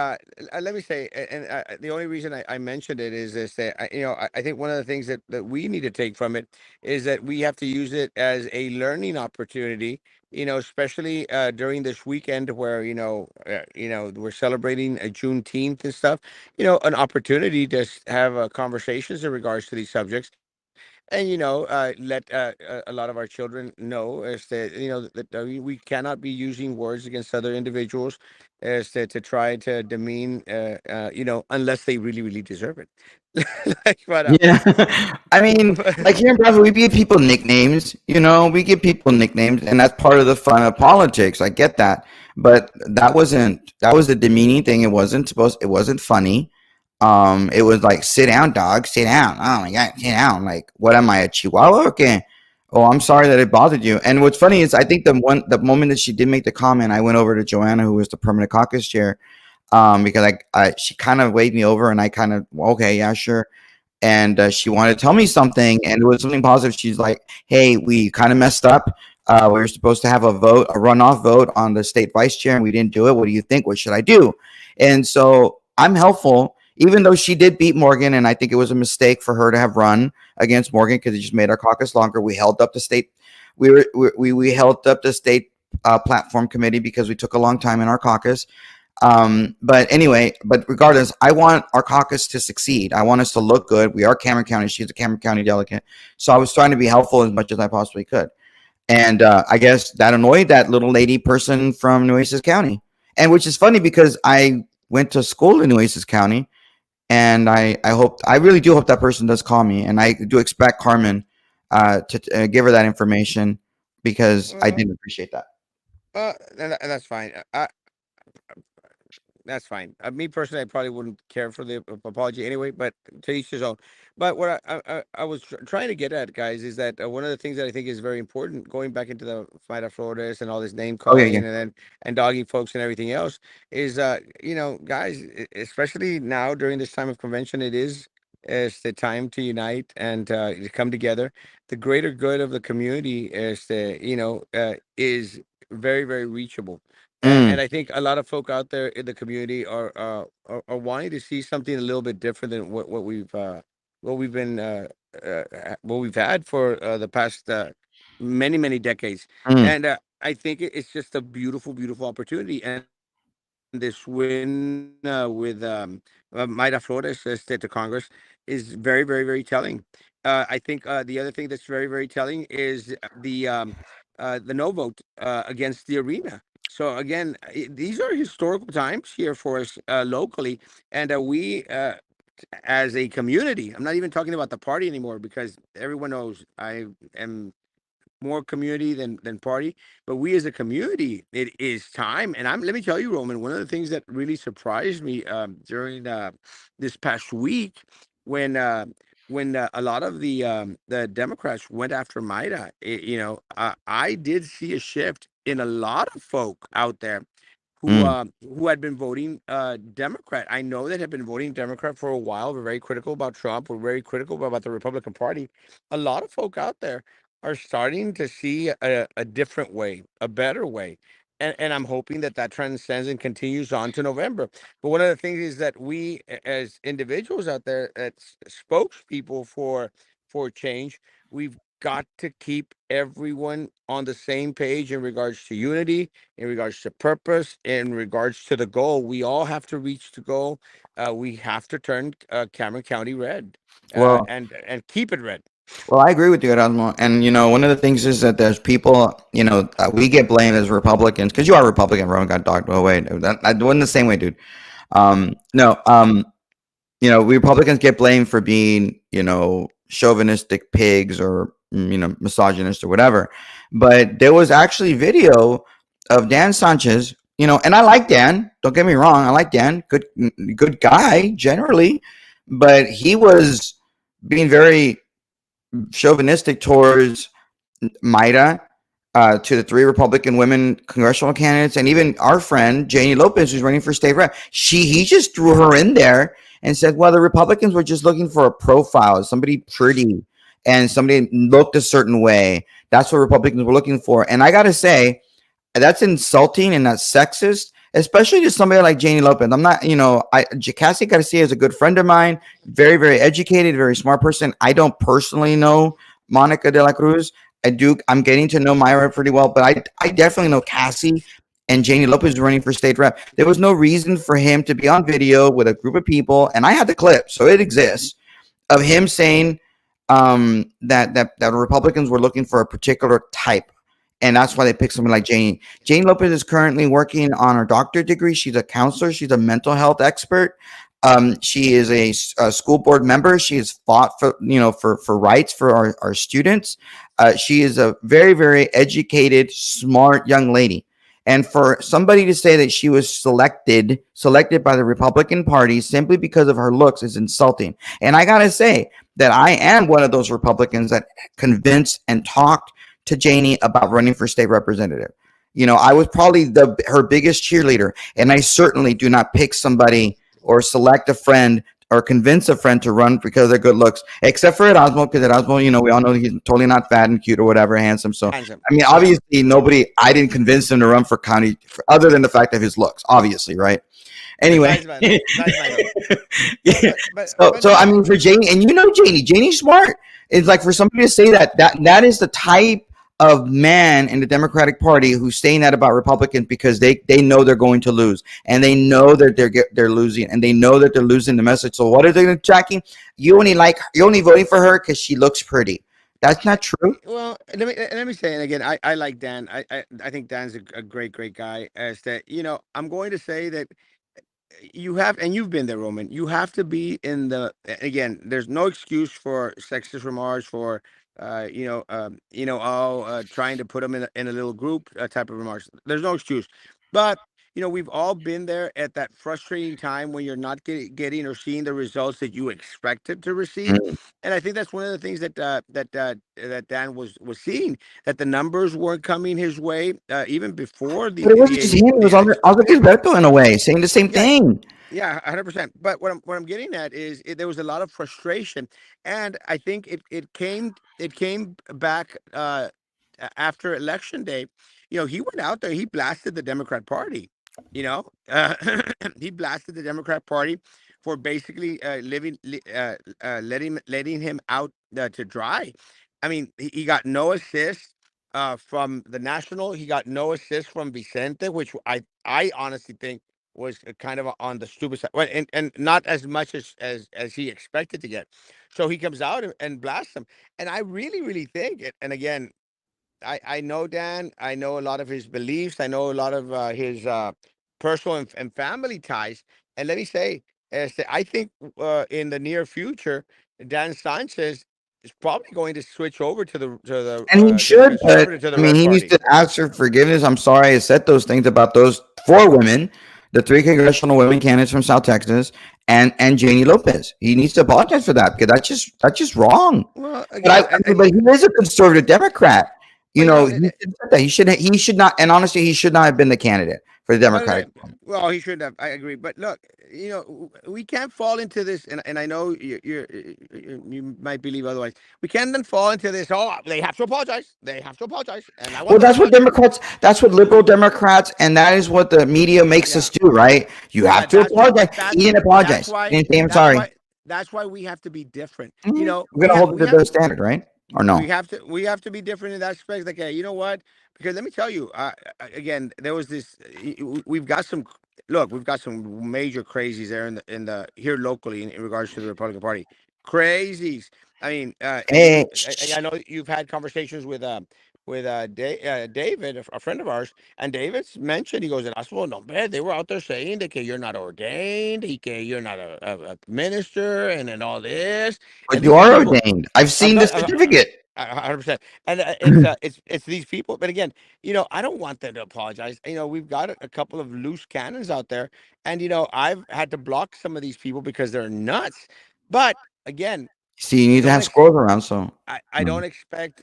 let me say, and the only reason I mentioned it is this: that I think one of the things that we need to take from it is that we have to use it as a learning opportunity. Especially during this weekend where we're celebrating a Juneteenth and stuff. An opportunity to have conversations in regards to these subjects, and let a lot of our children know is that we cannot be using words against other individuals as to try to demean unless they really really deserve it. like but Yeah. I mean, but like here in Brazil, we give people nicknames, we give people nicknames, and that's part of the fun of politics. I get that. But that was a demeaning thing. It wasn't funny. It was like, sit down, dog, sit down. Oh my God, sit down. Like, what am I, a chihuahua? Okay. Oh, I'm sorry that it bothered you. And what's funny is I think the moment that she did make the comment, I went over to Joanna, who was the permanent caucus chair, because she kind of waved me over, and I kind of, okay, yeah, sure. And she wanted to tell me something, and it was something positive. She's like, hey, we kind of messed up. We were supposed to have a runoff vote on the state vice chair, and we didn't do it. What do you think? What should I do? And so I'm helpful, even though she did beat Morgan, and I think it was a mistake for her to have run against Morgan, because it just made our caucus longer. We held up the state. We held up the state platform committee because we took a long time in our caucus. But anyway, but regardless, I want our caucus to succeed. I want us to look good. We are Cameron County. She's a Cameron County delegate. So I was trying to be helpful as much as I possibly could. And I guess that annoyed that little lady person from Nueces County. And which is funny because I went to school in Nueces County, and I really do hope that person does call me. And I do expect Carmen to give her that information, because I well, didn't appreciate that. and that's fine. That's fine. Me personally, I probably wouldn't care for the apology anyway, but to each his own. But what I was trying to get at, guys, is that one of the things that I think is very important, going back into the fight of Flores and all this name Oh, yeah, calling yeah. and dogging folks and everything else, is guys, especially now during this time of convention, it's the time to unite and to come together. The greater good of the community is very very reachable, and Mm, I think a lot of folk out there in the community are wanting to see something a little bit different than what we've been what we've had for the past many many decades. mm, And I think it's just a beautiful beautiful opportunity. And this win with Mayra Flores state to Congress is very very very telling. I think the other thing that's very very telling is the no vote against the arena. So again, these are historical times here for us locally, and we, as a community, I'm not even talking about the party anymore because everyone knows I am more community than party. But we as a community, it is time. And let me tell you, Roman, one of the things that really surprised me during this past week when a lot of the Democrats went after Maida, I did see a shift in a lot of folk out there mm, who had been voting Democrat. I know that had been voting Democrat for a while. We're very critical about Trump. We're very critical about the Republican Party. A lot of folk out there are starting to see a different way, a better way. And I'm hoping that that transcends and continues on to November. But one of the things is that we, as individuals out there, as spokespeople for change, we've got to keep everyone on the same page in regards to unity, in regards to purpose, in regards to the goal. We all have to reach the goal. We have to turn Cameron County red, well, and keep it red. Well, I agree with you, Erasmo. And one of the things is that there's people, we get blamed as Republicans, because you are Republican. Roman got dogged. Oh wait, I wasn't the same way, dude. No, we Republicans get blamed for being, chauvinistic pigs or misogynist or whatever. But there was actually video of Dan Sanchez. And I like Dan. Don't get me wrong. I like Dan. Good guy generally, but he was being very chauvinistic towards Mayra, to the three Republican women congressional candidates, and even our friend Janie Lopez, who's running for state rep. He just threw her in there and said, "Well, the Republicans were just looking for a profile, somebody pretty, and somebody looked a certain way. That's what Republicans were looking for." And I got to say, that's insulting and that's sexist, especially to somebody like Janie Lopez. I'm not, Cassie Garcia is a good friend of mine, very, very educated, very smart person. I don't personally know Monica de la Cruz. I'm getting to know Myra pretty well, but I definitely know Cassie and Janie Lopez running for state rep. There was no reason for him to be on video with a group of people, and I had the clip, so it exists, of him saying that Republicans were looking for a particular type, and that's why they picked someone like Jane. Jane Lopez is currently working on her doctorate degree. She's a counselor. She's a mental health expert. She is a school board member. She has fought for rights for our students. She is a very, very educated, smart young lady. And for somebody to say that she was selected by the Republican Party simply because of her looks is insulting. And I gotta say that I am one of those Republicans that convinced and talked to Janie about running for state representative. I was probably her biggest cheerleader, and I certainly do not pick somebody or select a friend or convince a friend to run because of their good looks, except for Erasmo, because Erasmo, we all know he's totally not fat and cute or whatever, handsome. So, Handsome. I mean, Yeah. obviously, I didn't convince him to run for county, other than the fact of his looks, obviously, right? Anyway, Besides my look. Besides my look. yeah. But So I no. mean, for Janie, and Janie's smart. It's like for somebody to say that is the type of man in the Democratic Party who's saying that about Republicans because they know they're going to lose, and they know that they're losing, and they know that they're losing the message. So what are they tracking? You're only voting for her because she looks pretty. That's I, not true. well, let me say, and again, I like Dan. I think Dan's a great guy. As that, I'm going to say that you have, and you've been there, Roman. You have to be in the. Again, there's no excuse for sexist remarks, for trying to put them in a little group type of remarks. There's no excuse, but we've all been there at that frustrating time when you're not getting or seeing the results that you expected to receive. Mm. And I think that's one of the things that Dan was seeing, that the numbers weren't coming his way even before But it wasn't just him; it the was election. other Gilberto in a way saying the same Yeah, thing. yeah, 100%. But what I'm getting at is there was a lot of frustration, and I think it came back after election day. He went out there, he blasted the Democrat Party. He blasted the Democrat Party for basically letting him out to dry. I mean, he got no assist from the national. He got no assist from Vicente, which I honestly think was kind of on the stupid side, well, and not as much as he expected to get. So he comes out and blasts him, and I really think it. And again, I know Dan. I know a lot of his beliefs. I know a lot of his personal and family ties. And let me say, I think in the near future, Dan Sanchez is probably going to switch over And he to the should, but conservative, to the I mean, Red he needs Party. to ask for forgiveness. I'm sorry I said those things about those four women, the three congressional women candidates from South Texas, and Janie Lopez. He needs to apologize for that because that's just wrong. Well, But again, but he is a conservative Democrat. but He should have said that. He should not, and honestly, he should not have been the candidate for the Well, Democratic. well, he should have. I agree. But look, we can't fall into this, and I know you might believe otherwise. We can't then fall into this. Oh, they have to apologize. They have to apologize, and I want Well, them to apologize. that's what liberal Democrats, and that is what the media makes us Yeah, do, right? You have yeah. to That's what. apologize. He didn't That's apologize. He why. didn't say, I'm That's sorry. why. That's why we have to be different. We're going to hold it to their standard, right? Or We no? have to be different in that aspect. Like, you know what? Because let me tell you, again, there was this. We've got some. Look, we've got some major crazies there in the here locally in regards to the Republican Party. Crazies. I mean, and Hey, I know you've had conversations with with David, a friend of ours, and David's mentioned. He goes, "Erasmo, no, man, they were out there saying that you're not ordained, you're not a minister, and all this, But and you these are are people." ordained. I've I'm seen the not. 100%. And it's these people. But again, I don't want them to apologize. We've got a couple of loose cannons out there, and I've had to block some of these people because they're nuts. But again, See, you need to don't have ex- squirrels around. So, I don't expect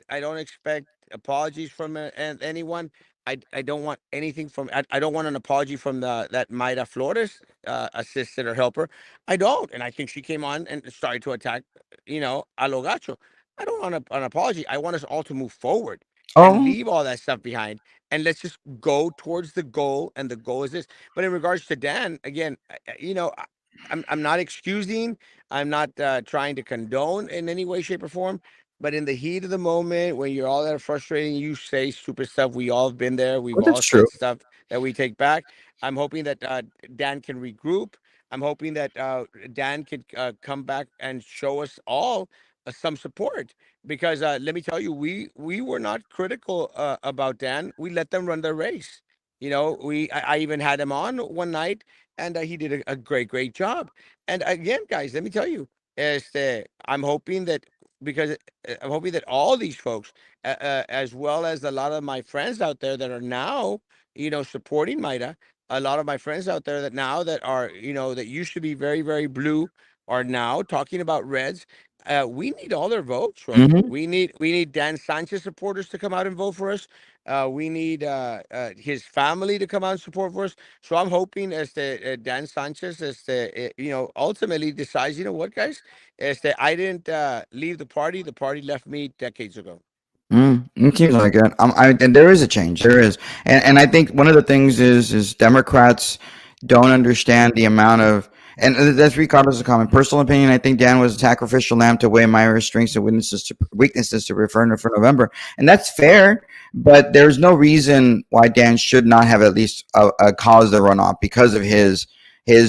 apologies from anyone. I don't want anything from I don't want an apology from that Mayra Flores assistant or helper. I don't, and I think she came on and started to attack, a lo gacho. I don't want an apology. I want us all to move forward and oh, leave all that stuff behind, and let's just go towards the goal. And the goal is this. But in regards to Dan, again, I'm not excusing. I'm not trying to condone in any way, shape, or form. But in the heat of the moment, when you're all that are frustrating, you say stupid stuff. We all have been there. We've well, all that's true. said stuff that we take back. I'm hoping that Dan can regroup. I'm hoping that Dan could come back and show us all some support. Because let me tell you, we were not critical about Dan. We let them run their race. I even had him on one night, and he did a great job. And again, guys, let me tell you, I'm hoping that because I'm hoping that all these folks, as well as a lot of my friends out there that are now, supporting Maida, a lot of my friends out there that now that are, that used to be very, very blue are now talking about Reds. We need all their votes, Romy. Hmm. We need Dan Sanchez supporters to come out and vote for us. We need his family to come out and support for us. So I'm hoping as the Dan Sanchez as the ultimately decides, what, guys, is that I didn't leave the party. The party left me decades ago. It seems like it. And there is a change. There is, and I think one of the things is Democrats don't understand the amount of, and that's Ricardo's a comment. Personal opinion. I think Dan was a sacrificial lamb to weigh Myra's strengths and weaknesses to refer for November, and that's fair. But there's no reason why Dan should not have at least a cause the runoff because of his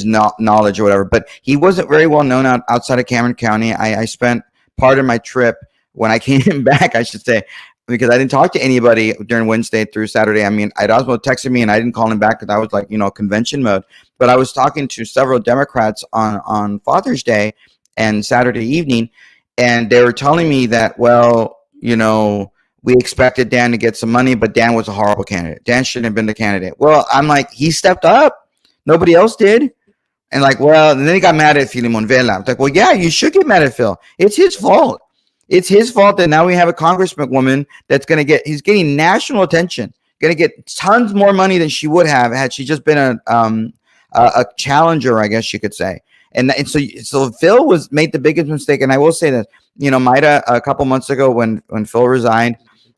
knowledge or whatever. But he wasn't very well known outside of Cameron County. I spent part of my trip when I came back, I should say, because I didn't talk to anybody during Wednesday through Saturday. I mean, Erasmo texted me and I didn't call him back because I was like, convention mode. But I was talking to several Democrats on Father's Day and Saturday evening, and they were telling me that, well, we expected Dan to get some money, but Dan was a horrible candidate. Dan shouldn't have been the candidate. Well, I'm like, he stepped up. Nobody else did. And like, well, and then he got mad at Filimon Vela. I'm like, well, yeah, you should get mad at Phil. It's his fault. It's his fault that now we have a congresswoman that's going to he's getting national attention, going to get tons more money than she would have had she just been a challenger, I guess you could say. And so Phil made the biggest mistake. And I will say that, Maida, a couple months ago when Phil resigned,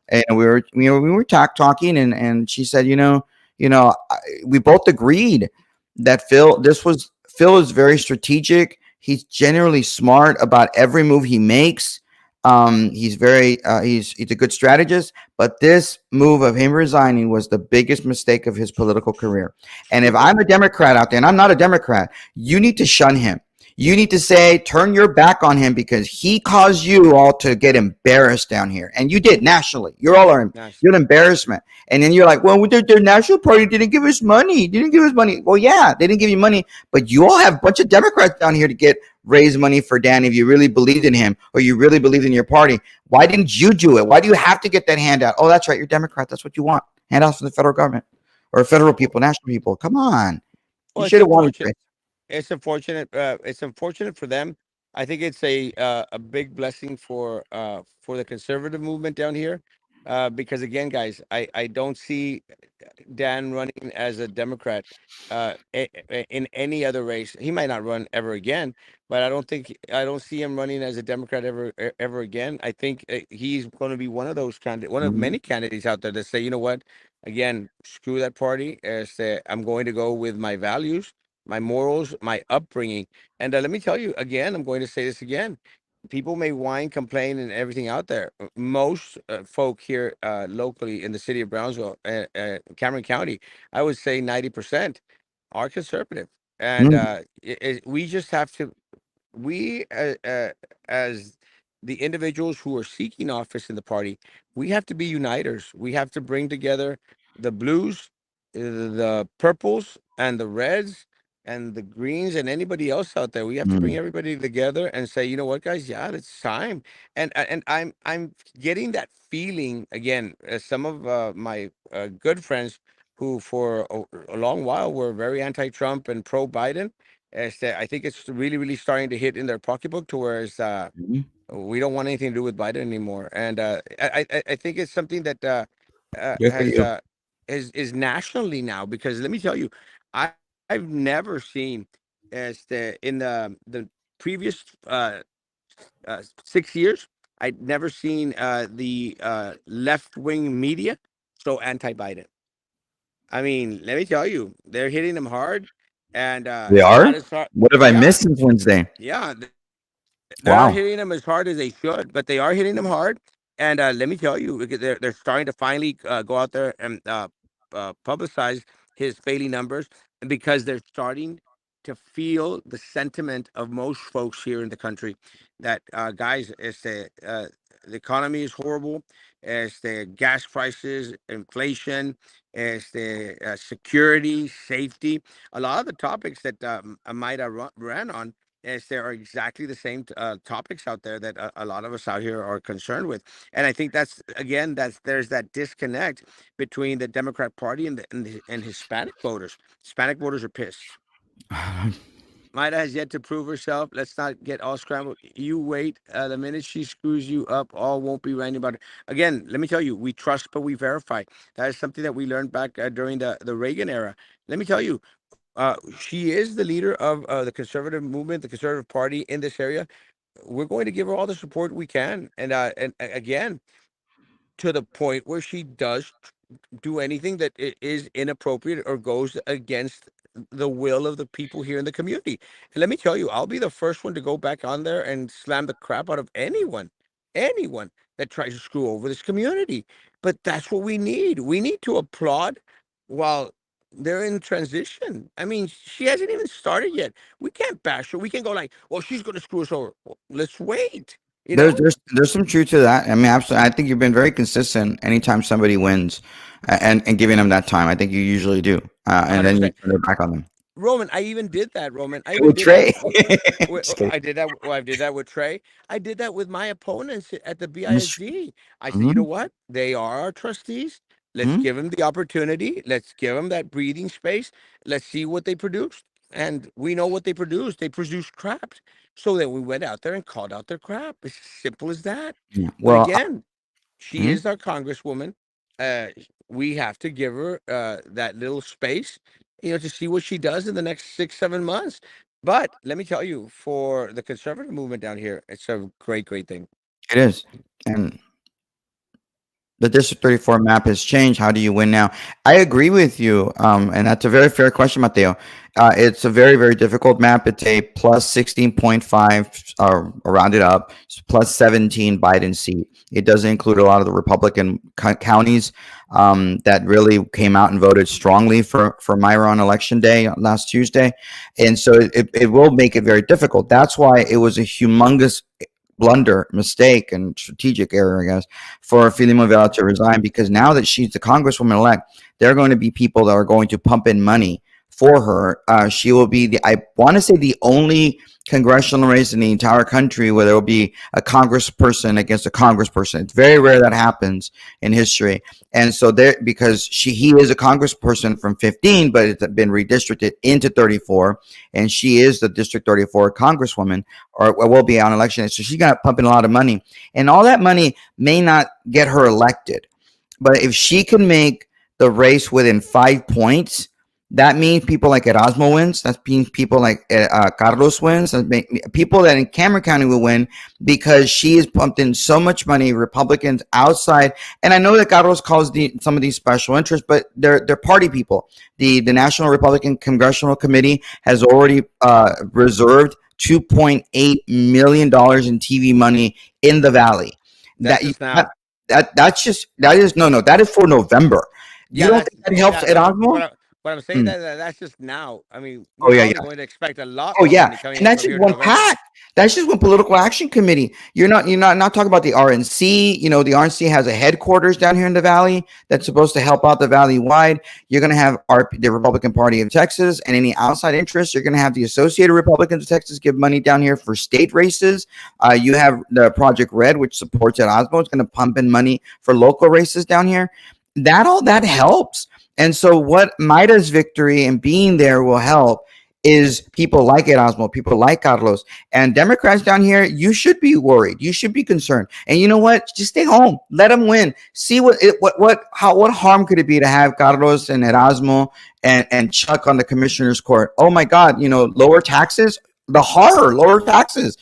and we were talking, and she said, we both agreed that Phil is very strategic. He's generally smart about every move he makes. He's a good strategist, but this move of him resigning was the biggest mistake of his political career. And if I'm a Democrat out there, and I'm not a Democrat, you need to shun him. You need to say, turn your back on him because he caused you all to get embarrassed down here, and you did nationally. Nice. You're an embarrassment. And then you're like, well, their national party didn't give us money. Didn't give us money. Well, yeah, they didn't give you money, but you all have a bunch of Democrats down here to raise money for Dan if you really believed in him or you really believed in your party. Why didn't you do it? Why do you have to get that handout? Oh, that's right. You're Democrat. That's what you want. Handouts from the federal government or federal people, national people. Come on. You Well, should it's have wanted to. unfortunate. It's unfortunate. It's unfortunate for them. I think it's a big blessing for the conservative movement down here, because again, guys, I don't see Dan running as a Democrat in any other race. He might not run ever again, but I don't see him running as a Democrat ever again. I think he's going to be one of those one of Mhm. many candidates out there that say, you know what, again, screw that party. Say, I'm going to go with my values, my morals, my upbringing. And let me tell you again, I'm going to say this again. People may whine, complain, and everything out there. Most folk here locally in the city of Brownsville, Cameron County, I would say 90% are conservative, and Mm. we just have to. We as the individuals who are seeking office in the party, we have to be uniters. We have to bring together the blues, the purples, and the reds, and the greens, and anybody else out there. We have to bring Mm. everybody together and say, you know what, guys, yeah, it's time. And I'm getting that feeling again. Some of my good friends who for a long while were very anti-Trump and pro-Biden. I think it's really starting to hit in their pocketbook to where it's, Mhm. we don't want anything to do with Biden anymore. And I think it's something that Good for you. is nationally now, because let me tell you, I've never seen as in the previous 6 years, I'd never seen the left wing media so anti Biden. I mean, let me tell you, they're hitting them hard, and They not are. as hard. What have I Yeah, missed since Wednesday? yeah, they're not Wow. hitting them as hard as they should, but they are hitting them hard. And let me tell you, because they're starting to finally go out there and publicize his failing numbers, and because they're starting to feel the sentiment of most folks here in the country that guys, the economy is horrible, as the gas prices, inflation, as the security, safety, a lot of the topics that Maida ran on, is there are exactly the same topics out there that a lot of us out here are concerned with. And I think that's again, that's there's that disconnect between the Democrat Party and Hispanic voters. Hispanic voters are pissed. Maida has yet to prove herself. Let's not get all scrambled. You wait. The minute she screws you up, all won't be ranting about it. Again, let me tell you, we trust but we verify. That is something that we learned back during the Reagan era. Let me tell you, she is the leader of the conservative movement, the conservative party in this area. We're going to give her all the support we can, and again, to the point where she does do anything that is inappropriate or goes against the will of the people here in the community. And let me tell you, I'll be the first one to go back on there and slam the crap out of anyone that tries to screw over this community. But that's what we need. We need to applaud while they're in transition. I mean, she hasn't even started yet. We can't bash her. We can go like, well, she's going to screw us over. Well, let's wait, you There's know? there's there's some truth to that. I mean, absolutely. I think you've been very consistent anytime somebody wins, and giving them that time. I think you usually do, and then you 100%. turn it back on them. Roman, I even did that, Roman. I even With did that. Trey, just kidding. I did that. Well, I did that with Trey. I did that with my opponents at the BISD. I said, you know Mm-hmm. what? They are our trustees. Let's Hmm. give them the opportunity. Let's give them that breathing space. Let's see what they produced. And we know what they produced. They produced crap. So then we went out there and called out their crap. It's as simple as that. Yeah. But Well, again, she mhm. is our congresswoman. We have to give her that little space, to see what she does in the next 6, 7 months. But let me tell you, for the conservative movement down here, it's a great thing. It is, and the District 34 map has changed. How do you win now? I agree with you, and that's a very fair question, Mateo. It's a very difficult map. It's a plus 16.5, rounded up, plus 17 Biden seat. It doesn't include a lot of the Republican counties that really came out and voted strongly for Myra on election day last Tuesday, and so it will make it very difficult. That's why it was a humongous blunder, mistake, and strategic error, I guess, for Filimo Vela to resign, because now that she's the congresswoman elect, there are going to be people that are going to pump in money for her. She will be I want to say, the only congressional race in the entire country where there will be a congressperson against a congressperson. It's very rare that happens in history. And so there, because he is a congressperson from 15, but it's been redistricted into 34, and she is the District 34 congresswoman, or will be on election. So she's got to pump in a lot of money, and all that money may not get her elected. But if she can make the race within 5 points, that means people like Erasmo wins. That means people like Carlos wins. That people that in Cameron County will win, because she has pumped in so much money. Republicans outside, and I know that Carlos calls some of these special interests, but they're party people. The National Republican Congressional Committee has already reserved $2.8 million in TV money in the Valley. That's That just now. that's just that is no, that is for November. You Yeah, don't that's think that helps that. But Erasmo? But I'm saying Mm. that that's just now. I mean, we're Oh yeah, probably yeah. going to expect a lot Oh more yeah, money coming and in that's from just here to one November. PAC. That's just one political action committee. You're not talking about the RNC. The RNC has a headquarters down here in the valley that's supposed to help out the valley wide. You're going to have the Republican Party of Texas and any outside interests. You're going to have the Associated Republicans of Texas give money down here for state races. You have the Project Red, which supports Erasmo. It's going to pump in money for local races down here. All that helps. And so, what Maida's victory and being there will help is people like Erasmo, people like Carlos, and Democrats down here. You should be worried. You should be concerned. And you know what? Just stay home. Let them win. See what harm could it be to have Carlos and Erasmo and Chuck on the commissioner's court? Oh my God! Lower taxes. The horror, lower taxes,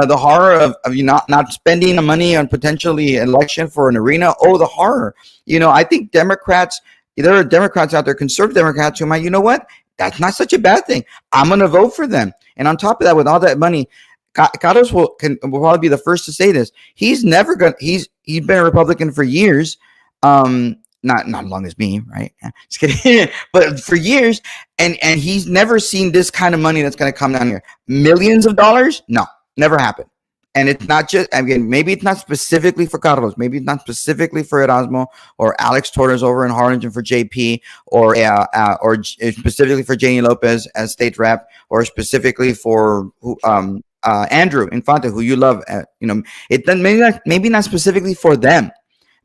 the horror of you not spending the money on potentially election for an arena. Oh, the horror. I think Democrats. There are Democrats out there, conservative Democrats, who might. You know what? That's not such a bad thing. I'm going to vote for them. And on top of that, with all that money, Carlos will probably be the first to say this. He's never going. He's been a Republican for years. Not as long as me, right? Just kidding. But for years, and he's never seen this kind of money that's going to come down here. Millions of dollars? No, never happened. And it's not just, again, maybe it's not specifically for Carlos, maybe it's not specifically for Erasmo or Alex Torres over in Harlingen for JP, or specifically for Janie Lopez as state rep, or specifically for Andrew Infante, who you love. It then maybe not specifically for them,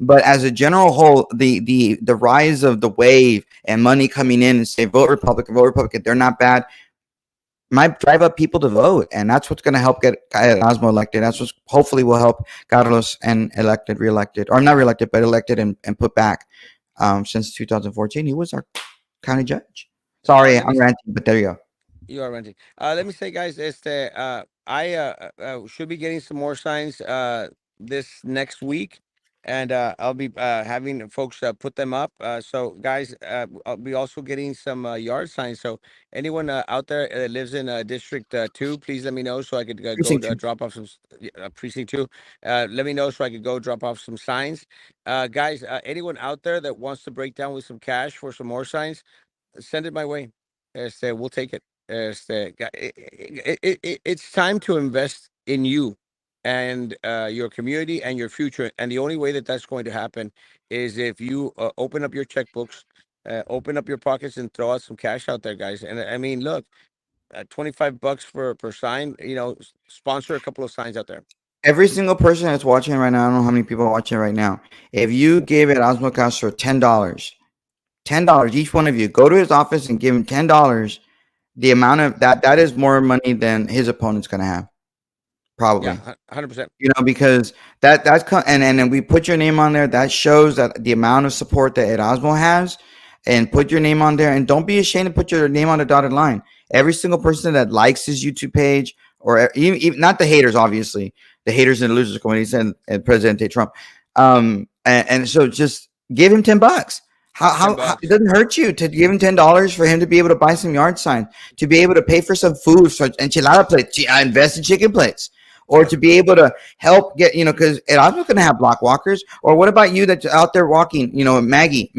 but as a general whole, the rise of the wave and money coming in and say vote Republican, they're not bad, might drive up people to vote, and that's what's going to help get Erasmo elected. That's what hopefully will help Carlos and reelected, or not reelected, but elected and put back. Since 2014, he was our county judge. Sorry, Let me I'm ranting, but there you go. You are renting. Let me say, guys, I should be getting some more signs this next week, and I'll be having folks put them up. So, guys, I'll be also getting some yard signs. So, anyone out there that lives in District 2, please let me know so I could go Precinct two. drop off some Precinct 2. Let me know so I could go drop off some signs. Guys, anyone out there that wants to break down with some cash for some more signs, send it my way. We'll take it. It's time to invest in you and your community and your future. And the only way that that's going to happen is if you open up your checkbooks, open up your pockets, and throw out some cash out there, guys. And I mean, look, $25 per sign. Sponsor a couple of signs out there. Every single person that's watching right now, I don't know how many people are watching right now. If you gave Erasmo Castro $10, each one of you, go to his office and give him $10. The amount of that is more money than his opponent's going to have, Yeah, probably. 100%. Because and then we put your name on there. That shows that the amount of support that Erasmo has, and put your name on there. And don't be ashamed to put your name on the dotted line. Every single person that likes his YouTube page, or even not the haters, obviously, the haters and the losers, when he said President Trump. And so just give him $10. ten How it bucks. doesn't hurt you to give him $10 for him to be able to buy some yard signs, to be able to pay for some food, for enchilada plates, invest in chicken plates, or Yep. to be able to help get, because Erasmo's going to have block walkers. Or what about you that's out there walking? Maggie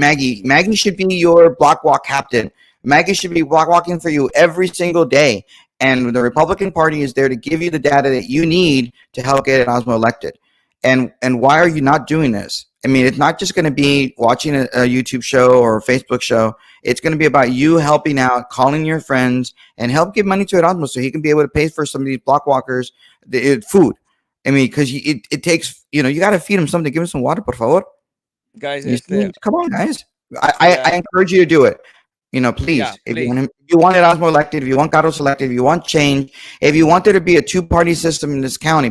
should be your block walk captain. Maggie should be block walking for you every single day. And the Republican Party is there to give you the data that you need to help get Erasmo elected. And why are you not doing this? I mean, it's not just going to be watching a YouTube show or a Facebook show. It's going to be about you helping out, calling your friends, and help give money to Erasmo so he can be able to pay for some of these block walkers food. I mean, because it takes, you got to feed him something. Give him some water, por favor. Guys, You see? Come on, guys. I yeah, encourage you to do it. yeah, Please, if you want please. him, if you want Erasmo elected, if you want Carlos elected, if you want change, if you want there to be a two-party system in this county,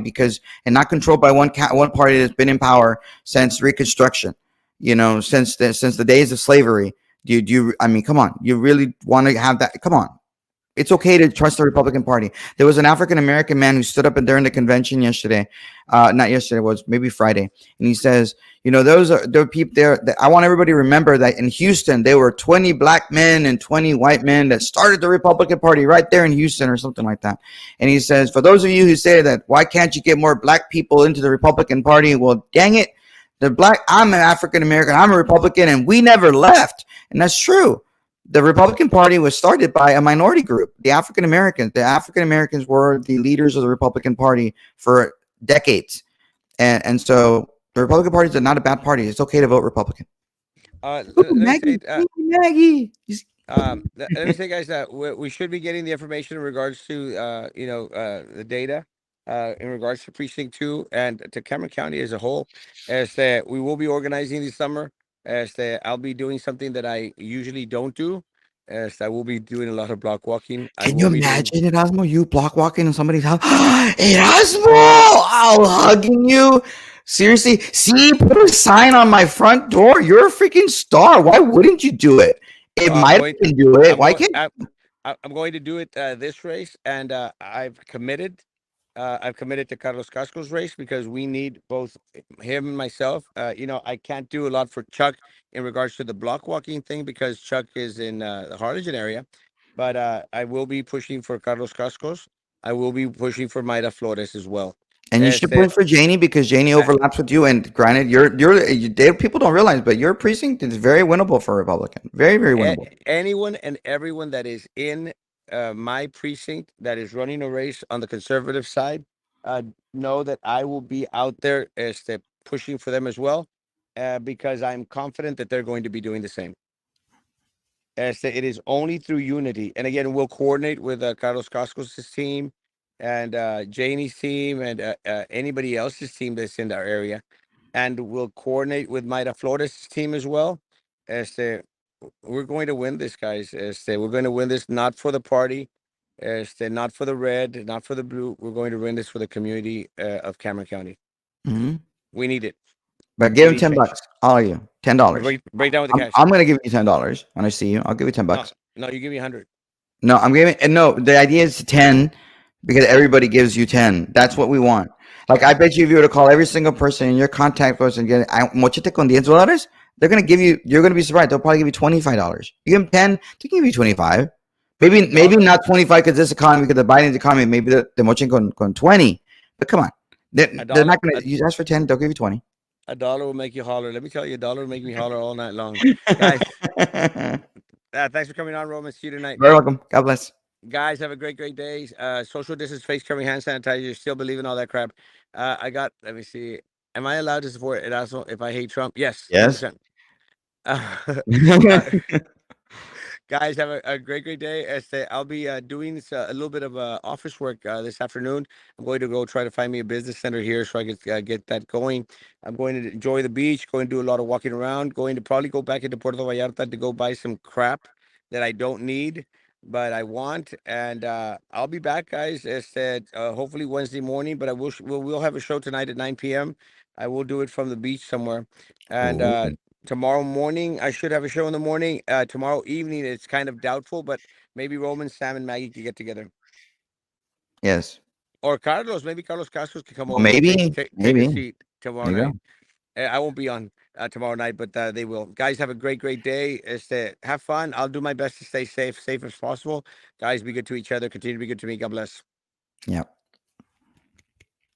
and not controlled by one party that's been in power since Reconstruction, since the days of slavery. I mean, come on, you really want to have that? Come on. It's okay to trust the Republican Party. There was an African American man who stood up during the convention yesterday. Not yesterday, it was maybe Friday. And he says, there are people there that I want everybody to remember that in Houston, there were 20 black men and 20 white men that started the Republican Party right there in Houston, or something like that. And he says, for those of you who say that, why can't you get more black people into the Republican Party? Well, dang it. I'm an African American, I'm a Republican, and we never left. And that's true. the Republican Party was started by a minority group, the African Americans. The African Americans were the leaders of the Republican Party for decades, and so the Republican Party is not a bad party. It's okay to vote Republican. Ooh, Let me say, Maggie, thank you, Maggie. let me say, guys, that we should be getting the information in regards to, the data, in regards to precinct two and to Cameron County as a whole. As that we will be organizing this summer. As that I'll be doing something that I usually don't do. As I will be doing a lot of block walking. I Can you will be doing. imagine, Erasmo, you block walking in somebody's house? Erasmo, I'll hugging you. Seriously, see, put a sign on my front door. You're a freaking star. Why wouldn't you do it? It I'm might going. can do it. I'm Why going. can't? I'm going to do it this race, and I've committed. I've committed to Carlos Casco's race because we need both him and myself. I can't do a lot for Chuck in regards to the block walking thing because Chuck is in the Harlingen area, but I will be pushing for Carlos Cascos. I will be pushing for Mayra Flores as well. And you should Este, push for Janie because Janie uh, overlaps with you. And granted, people don't realize, but your precinct is very winnable for a Republican. Very, very winnable. anyone and everyone that is in my precinct that is running a race on the conservative side, uh, know that I will be out there pushing for them as well, because I'm confident that they're going to be doing the same. It is only through unity, and again, we'll coordinate with Carlos Cascos' team and Janie's team and anybody else's team that's in our area, and we'll coordinate with Mayra Flores' team as well. Este, we're going to win this, guys. We're going to win this not for the party, not for the red, not for the blue. We're going to win this for the community of Cameron County. Hmm. We need it. But give We him need 10 change. bucks. All of you, $10. Break down with the I'm, cash. I'm gonna give you $10 when I see you. I'll give you 10 No, bucks. no, you give me 100. No, I'm giving. And no, the idea is 10 because everybody gives you 10. That's what we want. Like I bet you, if you were to call every single person in your contact list and get mochete con $10, they're gonna give you. You're gonna be surprised. They'll probably give you $25. You give them 10, they can give you 25. Maybe Dollar, not 25 because this economy, because the Biden's economy. Maybe the mochete con 20. But come on, a they're dollar, not gonna. You ask for 10, they'll give you 20. a dollar will make you holler. Let me tell you, a dollar will make me holler all night long, guys. Very Thanks for coming on, Roman. See you tonight. welcome. God bless. Guys, have a great day. Social distance, face covering, hand sanitizer. Still believe in all that crap. Let me see. Am I allowed to support Erasmo if I hate Trump? Yes, Yes. 100%. Uh, guys, have a great day. I'll be doing a little bit of office work this afternoon. I'm going to go try to find me a business center here so I can get that going. I'm going to enjoy the beach, going to do a lot of walking around, going to probably go back into Puerto Vallarta to go buy some crap that I don't need, but I want. And I'll be back, guys. As said, hopefully Wednesday morning, but we'll have a show tonight at 9 p.m. I will do it from the beach somewhere. And Ooh, tomorrow morning, I should have a show in the morning. Tomorrow evening, it's kind of doubtful, but maybe Roman, Sam, and Maggie could get together. yes. Or Carlos, maybe Carlos Castros could come Well, over and maybe, take a maybe. seat tomorrow There you night. go. I won't be on tomorrow night, but they will. Guys, have a great day. Have fun. I'll do my best to stay safe as possible. Guys, be good to each other. Continue to be good to me. God bless. Yeah.